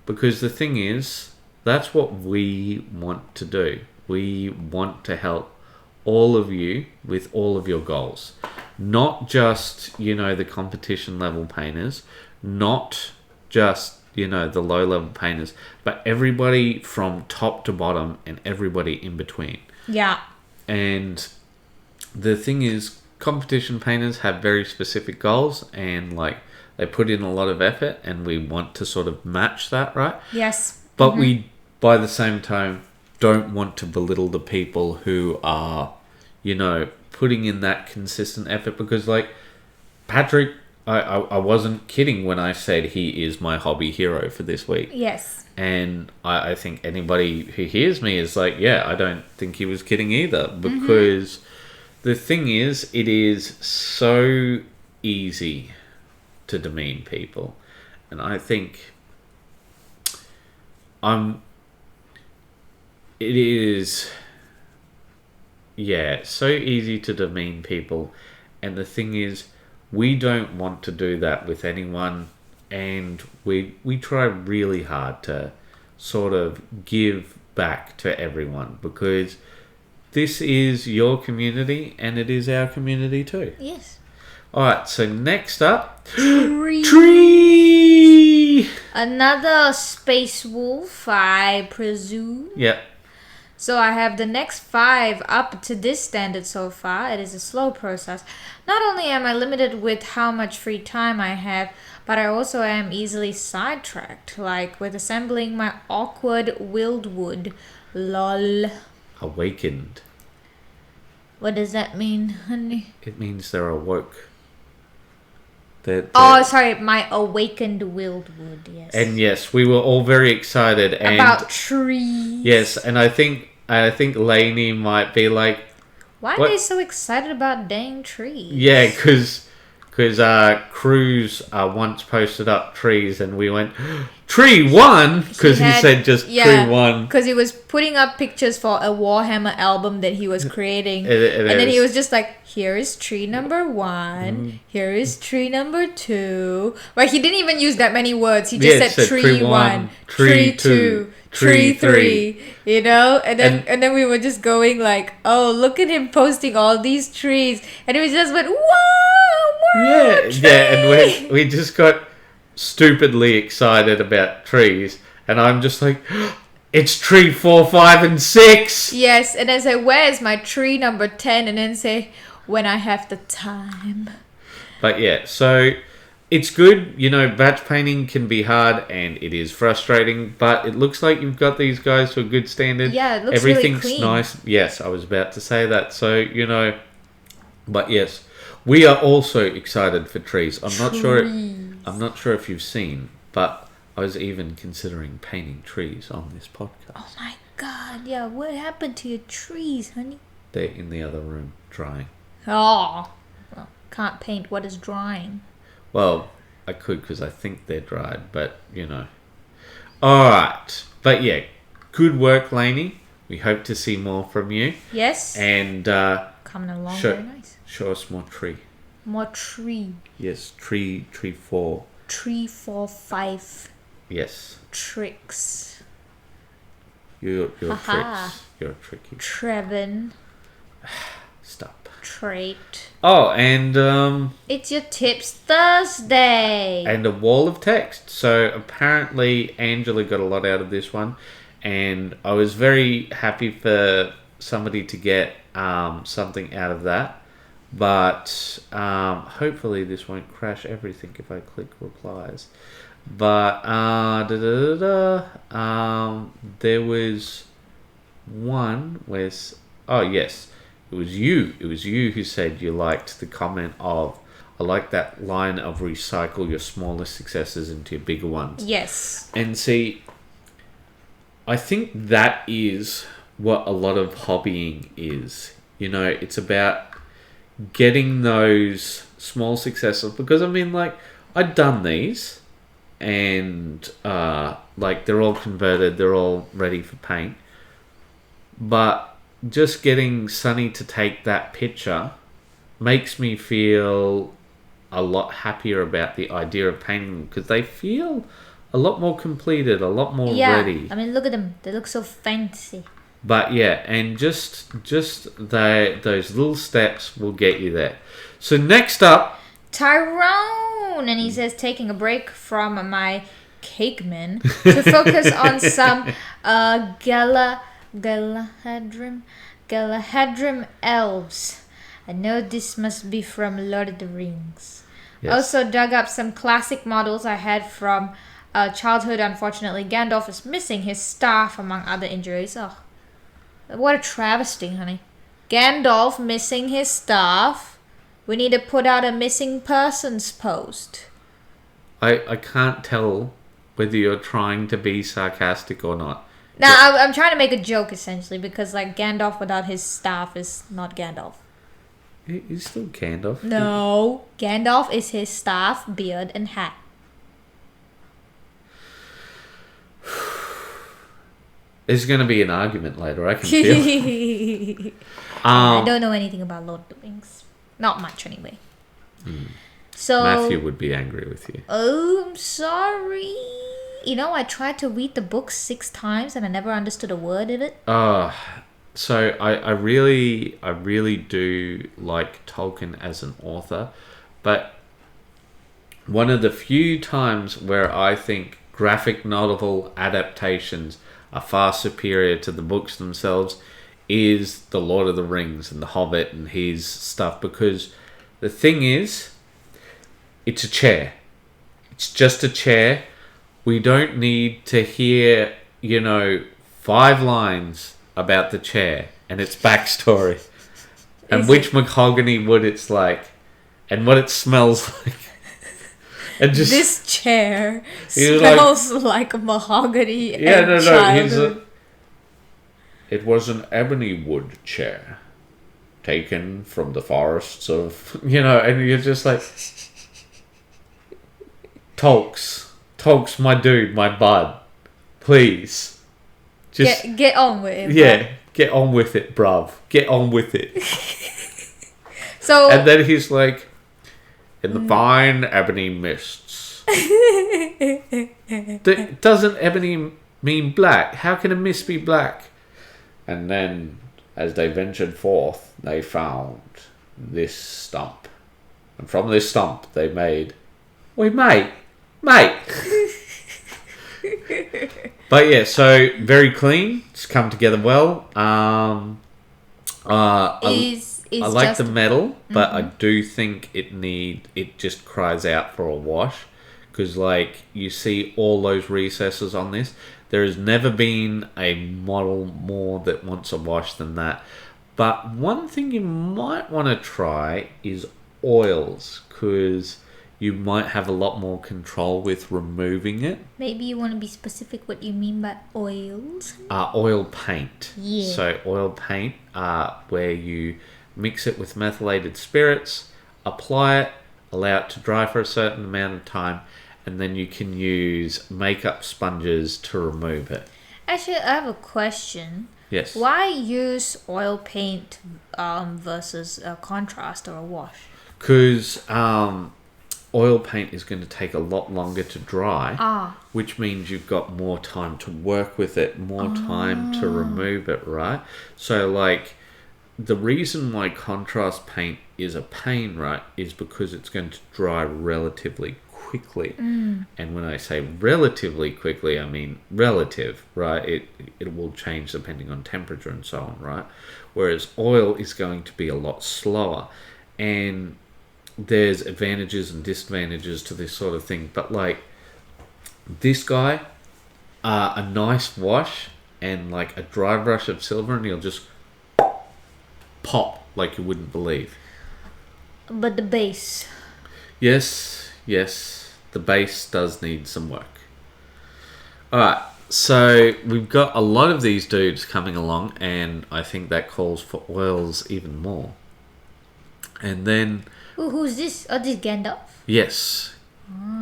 Because the thing is, that's what we want to do. We want to help all of you with all of your goals. Not just, the competition level painters, not just, the low level painters, but everybody from top to bottom and everybody in between. Yeah. And the thing is, competition painters have very specific goals and like they put in a lot of effort, and we want to sort of match that, right? Yes. But we, by the same time, don't want to belittle the people who are, putting in that consistent effort, because like Patrick, I wasn't kidding when I said he is my hobby hero for this week. Yes. And I think anybody who hears me is like, yeah, I don't think he was kidding either, because the thing is, it is so easy to demean people. And I think it is, so easy to demean people. And the thing is, we don't want to do that with anyone. And we try really hard to sort of give back to everyone, because this is your community and it is our community too. Yes. Alright, so next up, Tree. Another space wolf, I presume. Yep. So I have the next 5 up to this standard so far. It is a slow process. Not only am I limited with how much free time I have, but I also am easily sidetracked, like with assembling my awkward wildwood. Lol. Awakened. What does that mean, honey? It means they're awoke. Oh, sorry, my awakened wildwood, yes. And yes, we were all very excited. About trees. Yes, and I think Lainey might be like, why are they so excited about dang trees? Yeah, because Cruz once posted up trees, and we went, Tree 1? Because he said just Tree 1. Because he was putting up pictures for a Warhammer album that he was creating. And then he was just like, here is tree number 1. Here is tree number 2. Like, he didn't even use that many words. He just said tree 1, tree 2, tree 3. And then we were just going like, oh, look at him posting all these trees. And we just went, whoa, trees! And we just got stupidly excited about trees, and I'm just like, It's tree 4, 5, and 6. Yes, and then say, where's my tree number 10? And then say, when I have the time. But yeah, so it's good. You know, batch painting can be hard and it is frustrating, but it looks like you've got these guys to a good standard. Yeah, it looks Everything's really clean. nice. Yes, I was about to say that. So, you know, but yes, we are also excited for trees. I'm not sure if you've seen, but I was even considering painting trees on this podcast. Oh my god, yeah, what happened to your trees, honey? They're in the other room drying. Oh, well, can't paint what is drying. Well, I could because I think they're dried, but you know. Alright, but yeah, good work, Lainey. We hope to see more from you. Yes. And coming along very nice. Show us more tree. More tree. Yes, tree 4. 3, 4, 5. Yes. Tricks. You're tricks. You're tricky. Trevin. Stop. Trait. Oh, and it's your Tips Thursday. And a wall of text. So apparently Angela got a lot out of this one, and I was very happy for somebody to get something out of that. But hopefully this won't crash everything if I click replies. But there was one where it was you who said you liked the comment of, I like that line of recycle your smallest successes into your bigger ones. Yes. And see, I think that is what a lot of hobbying is. You know, it's about getting those small successes, because I mean, like, I'd done these and like they're all converted, they're all ready for paint, but just getting Sunny to take that picture makes me feel a lot happier about the idea of painting them, because they feel a lot more completed, a lot more ready. I mean, look at them, they look so fancy. But yeah, and just those little steps will get you there. So next up, Tyrone, and he says, taking a break from my cakeman to focus on some Galahadrim elves. I know this must be from Lord of the Rings. Yes. Also dug up some classic models I had from childhood. Unfortunately, Gandalf is missing his staff among other injuries. Oh, what a travesty, honey. Gandalf missing his staff. We need to put out a missing persons post. I can't tell whether you're trying to be sarcastic or not. No, I'm trying to make a joke, essentially, because like Gandalf without his staff is not Gandalf. He's still Gandalf. No, Gandalf is his staff, beard, and hat. There's going to be an argument later, I can feel. I don't know anything about Lord of the Rings. Not much, anyway. So Matthew would be angry with you. Oh, I'm sorry. You know, I tried to read the book 6 times and I never understood a word in it. So I really do like Tolkien as an author, but one of the few times where I think graphic novel adaptations are far superior to the books themselves is The Lord of the Rings and The Hobbit and his stuff, because the thing is, it's a chair. It's just a chair. We don't need to hear, 5 lines about the chair and its backstory and which mahogany wood it's like and what it smells like. And just this chair smells like mahogany. Yeah, and no. It was an ebony wood chair taken from the forests of, and you're just like, Tolks, my dude, my bud, please. Just get on with it. Yeah, bro. Get on with it, bruv. Get on with it. So, and then he's like, in the fine ebony mists. Doesn't ebony mean black? How can a mist be black? And then, as they ventured forth, they found this stump. And from this stump, they made... Wait, mate! But yeah, so very clean. It's come together well. I like the metal, but I do think it just cries out for a wash, because like you see all those recesses on this. There has never been a model more that wants a wash than that. But one thing you might want to try is oils, because you might have a lot more control with removing it. Maybe you want to be specific what you mean by oils. Oil paint. Yeah. So oil paint, where you mix it with methylated spirits, apply it, allow it to dry for a certain amount of time, and then you can use makeup sponges to remove it. Actually, I have a question. Yes. Why use oil paint versus a contrast or a wash? Because oil paint is going to take a lot longer to dry, which means you've got more time to work with it, more time to remove it, right? So, like, the reason why contrast paint is a pain, right, is because it's going to dry relatively quickly. And when I say relatively quickly, I mean relative, right? It will change depending on temperature and so on, right? Whereas oil is going to be a lot slower. And there's advantages and disadvantages to this sort of thing. But like this guy, a nice wash and like a dry brush of silver, and he'll just pop like you wouldn't believe. But the base. Yes. The base does need some work. Alright, so we've got a lot of these dudes coming along, and I think that calls for oils even more. And then... Ooh, who's this? Oh, this Gandalf? Yes.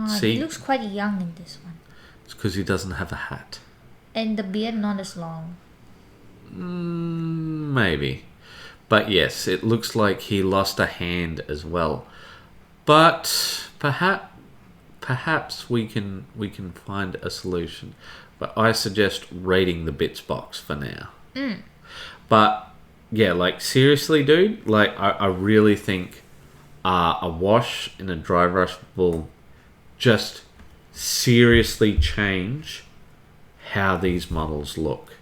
See? He looks quite young in this one. It's because he doesn't have a hat. And the beard not as long. Maybe. But yes, it looks like he lost a hand as well. But perhaps we can find a solution. But I suggest raiding the bits box for now. But yeah, like seriously, dude, like I really think a wash and a dry brush will just seriously change how these models look.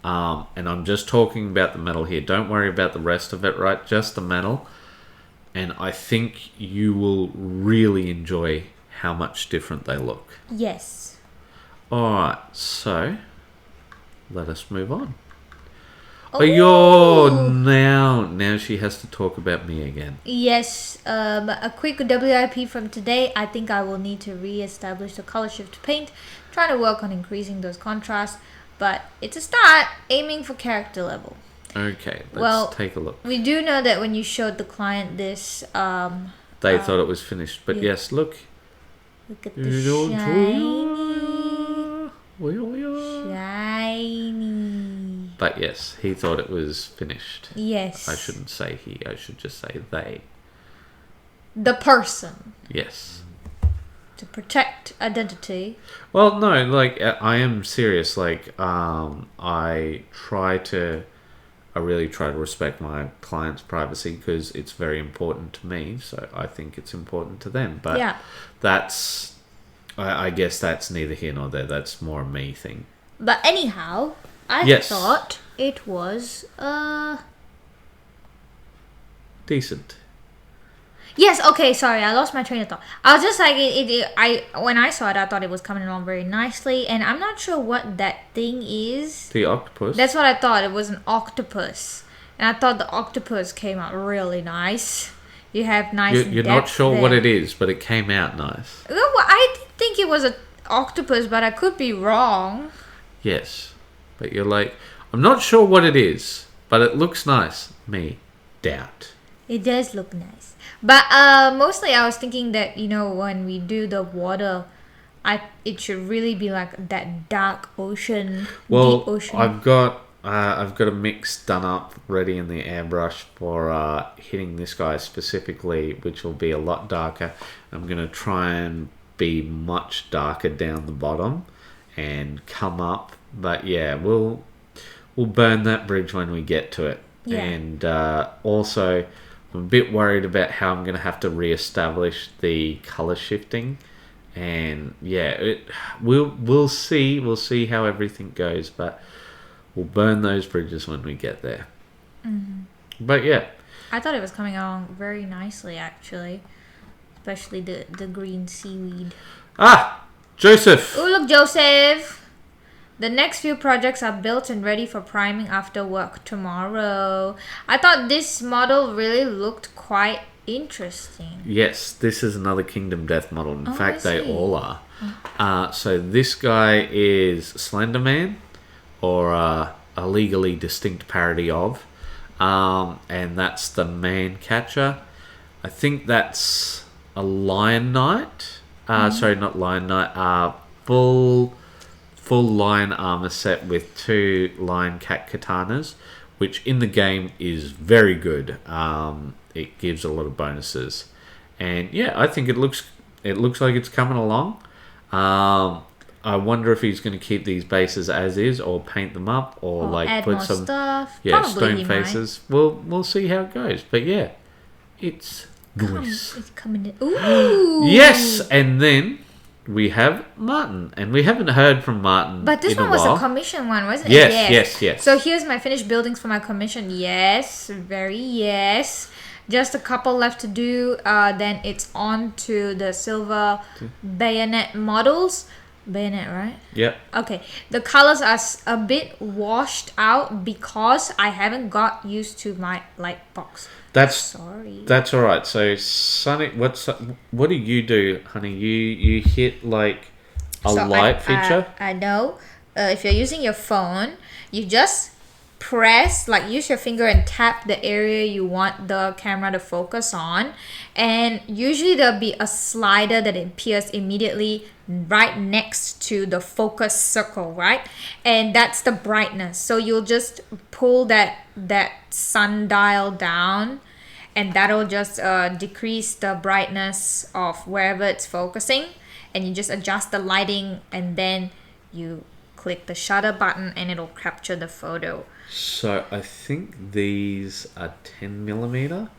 And I'm just talking about the metal here. Don't worry about the rest of it, right? Just the metal. And I think you will really enjoy how much different they look. Yes. Alright, so let us move on. Oh, now she has to talk about me again. Yes, a quick WIP from today. I think I will need to re-establish the color shift paint. Trying to work on increasing those contrasts, but it's a start. Aiming for character level. Okay, let's take a look. We do know that when you showed the client this, they thought it was finished, but yes, look. Look at the shiny. But yes, he thought it was finished. Yes. I shouldn't say he, I should just say they. The person. Yes. To protect identity. Well, no, like, I am serious. Like, I really try to respect my client's privacy because it's very important to me. So I think it's important to them. But yeah. That's, I guess that's neither here nor there. That's more a me thing. But anyhow, I thought it was decent. Yes, okay, sorry, I lost my train of thought. I was just like, when I saw it, I thought it was coming along very nicely, and I'm not sure what that thing is. The octopus? That's what I thought, it was an octopus. And I thought the octopus came out really nice. You have nice You're not sure what it is, but it came out nice. Well, I did think it was an octopus, but I could be wrong. Yes, but you're like, I'm not sure what it is, but it looks nice. Me, doubt. It does look nice. But mostly I was thinking that, when we do the water, it should really be like that dark ocean, deep ocean. I've got a mix done up ready in the airbrush for hitting this guy specifically, which will be a lot darker. I'm going to try and be much darker down the bottom and come up. But yeah, we'll burn that bridge when we get to it. Yeah. And also, I'm a bit worried about how I'm going to have to re-establish the color shifting And yeah, we'll see how everything goes, but we'll burn those bridges when we get there. But yeah, I thought it was coming along very nicely, actually. Especially the green seaweed. Joseph. Oh, look, Joseph! The next few projects are built and ready for priming after work tomorrow. I thought this model really looked quite interesting. Yes, this is another Kingdom Death model. In fact, I they see. all are. So this guy is Slender Man, or a legally distinct parody of. And that's the Man Catcher. I think that's a Lion Knight. Sorry, not Lion Knight. Full lion armor set with 2 lion cat katanas, which in the game is very good. It gives a lot of bonuses, and yeah, I think it looks like it's coming along. I wonder if he's going to keep these bases as is, or paint them up, or like add put more some stuff. yeah Probably stone he faces. We'll see how it goes, but yeah, it's nice. It's coming in. Ooh! Yes, and then we have Martin, and we haven't heard from Martin. But this in one a was while. a commission one, wasn't Yes, it? yes. So here's my finished buildings for my commission. Yes, very yes. Just a couple left to do. Then it's on to the silver bayonet models. Bayonet, right? Yep. Okay. The colors are a bit washed out because I haven't got used to my light box. Sorry. That's all right. So, Sonny, what do you do, honey? You hit like a light feature. I know. If you're using your phone, you just press, like, use your finger and tap the area you want the camera to focus on, and usually there'll be a slider that appears immediately right next to the focus circle, right? And that's the brightness. So you'll just pull that sundial down, and that'll just decrease the brightness of wherever it's focusing, and you just adjust the lighting, and then you click the shutter button and it'll capture the photo. So I think these are 10mm,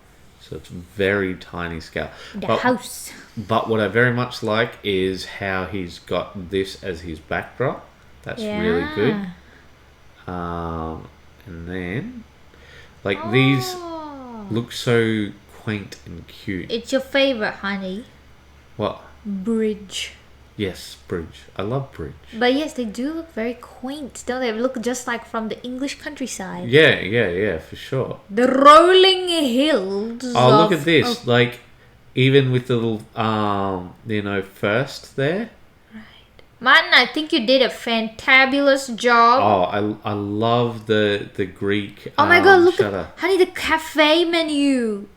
so it's very tiny scale. House. But what I very much like is how he's got this as his backdrop. That's really good. And then, like, these look so quaint and cute. It's your favorite, honey. What? Bridge. Yes, bridge. I love bridge. But yes, they do look very quaint, don't they? Look just like from the English countryside. Yeah, for sure. The rolling hills. Oh, look at this. Like, even with the little, first there. Right. Martin, I think you did a fantabulous job. Oh, I love the Greek Oh my god, look shutter. at, honey, the cafe menu.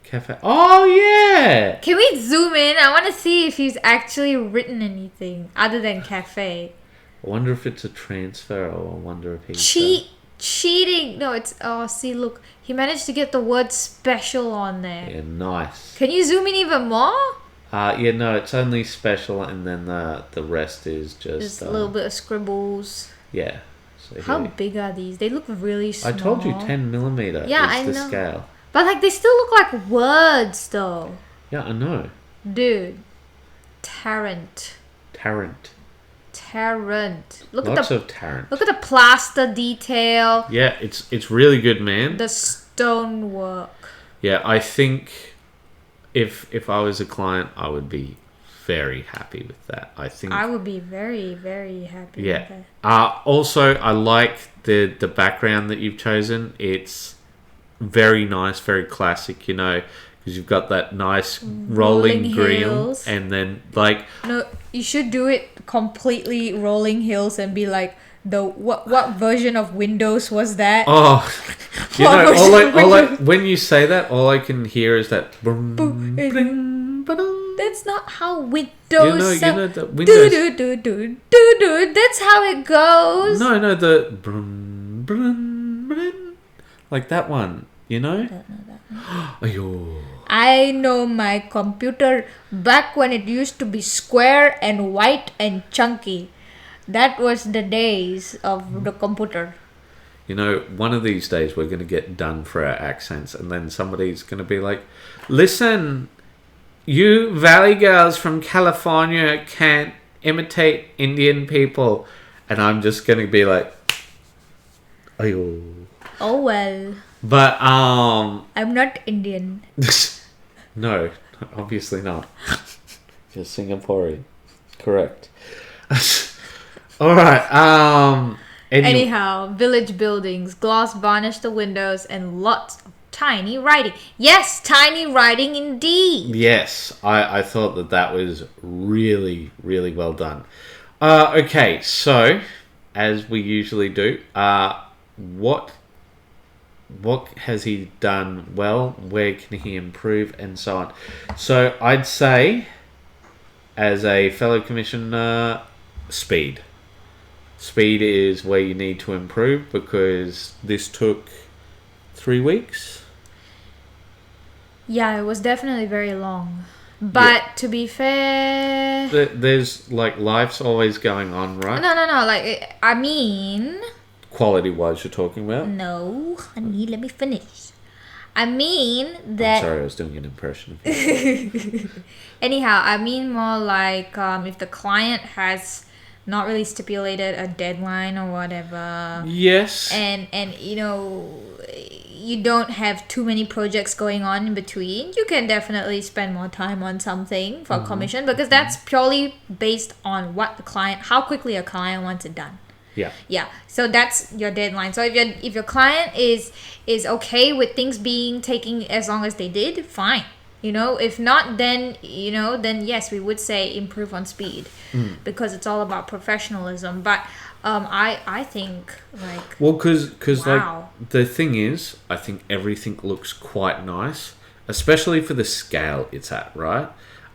Cafe. Oh, yeah! Can we zoom in? I want to see if he's actually written anything other than cafe. I wonder if it's a transfer, or I wonder if he's... Cheating! No, it's... Oh, see, look. He managed to get the word special on there. Yeah, nice. Can you zoom in even more? Yeah, no, it's only special, and then the rest is just... a little bit of scribbles. Yeah. So How big are these? They look really small. I told you 10mm Yeah, is the I know. scale. But, like, they still look like words, though. Yeah, I know. Dude. Tarrant. Look Lots at of Tarrant. Look at the plaster detail. Yeah, it's really good, man. The stonework. Yeah, I think if I was a client, I would be very happy with that. I think I would be very, very happy with that. Also, I like the background that you've chosen. It's very nice, very classic, because you've got that nice rolling green, hills. and then like... No, you should do it completely rolling hills and be like, what version of Windows was that? Oh, when you say that, all I can hear is that... That's not how Windows sounds. The Windows... Do. That's how it goes. No, the... Like that one, I don't know that one. Ayo. I know my computer back when it used to be square and white and chunky. That was the days of the computer. One of these days we're going to get done for our accents, and then somebody's going to be like, listen, you Valley girls from California can't imitate Indian people. And I'm just going to be like, ayo. Oh well. But, I'm not Indian. no, obviously not. You're Singaporean. Correct. Alright, Anyhow, village buildings, gloss varnish the windows, and lots of tiny writing. Yes, tiny writing indeed. Yes, I thought that was really, really well done. Okay, so, as we usually do, what has he done well? Where can he improve? And so on. So, I'd say, as a fellow commissioner, speed. Speed is where you need to improve because this took 3 weeks. Yeah, it was definitely very long. But to be fair... There's, like, life's always going on, right? No. Like, I mean... Quality-wise you're talking about? No, honey, let me finish. I mean that... I'm sorry, I was doing an impression of you. Anyhow, I mean more like if the client has not really stipulated a deadline or whatever. Yes. And you know, you don't have too many projects going on in between, you can definitely spend more time on something for commission because that's purely based on what the client, how quickly a client wants it done. Yeah. So that's your deadline. So if your client is okay with things being taking as long as they did, fine. You know, if not, then yes, we would say improve on speed because it's all about professionalism. But I think like because wow. like the thing is, I think everything looks quite nice, especially for the scale it's at. Right?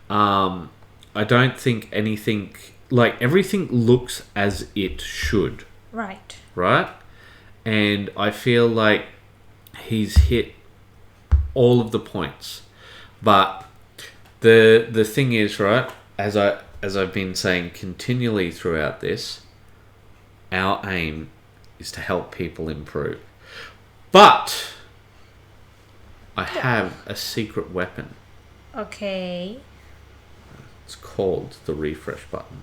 I don't think anything like everything looks as it should. Right. Right? And I feel like he's hit all of the points. But the thing is, right, as I've been saying continually throughout this, our aim is to help people improve. But I have a secret weapon. Okay. It's called the refresh button.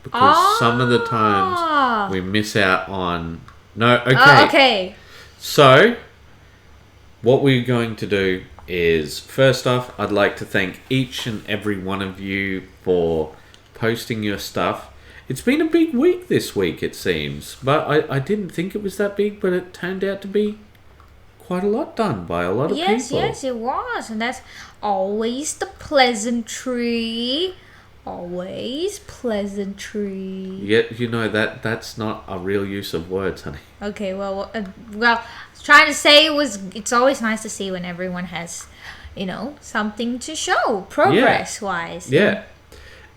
Because some of the times we miss out on... No, okay. Oh, okay. So, what we're going to do is, first off, I'd like to thank each and every one of you for posting your stuff. It's been a big week this week, it seems. But I didn't think it was that big, but it turned out to be quite a lot done by a lot of people. Yes, it was. And that's always the pleasantry. Always pleasantry. Yeah, you know, that's not a real use of words, honey. Okay, well, I was trying to say it's always nice to see when everyone has, something to show progress-wise. Yeah.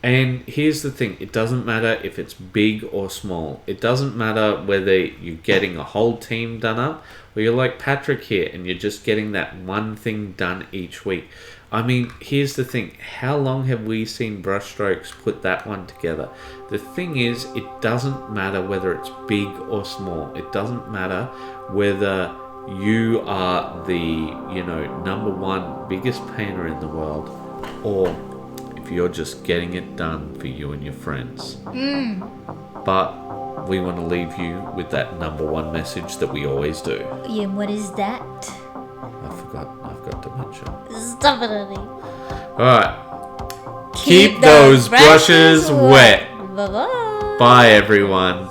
And here's the thing. It doesn't matter if it's big or small. It doesn't matter whether you're getting a whole team done up or you're like Patrick here and you're just getting that one thing done each week. I mean, here's the thing. How long have we seen Brushstrokes put that one together? The thing is, it doesn't matter whether it's big or small. It doesn't matter whether you are the, number one biggest painter in the world or if you're just getting it done for you and your friends. But we want to leave you with that number one message that we always do. Yeah, and what is that? I've got dementia. Stop it, honey. Alright. Keep those brushes wet. Bye-bye. Bye, everyone.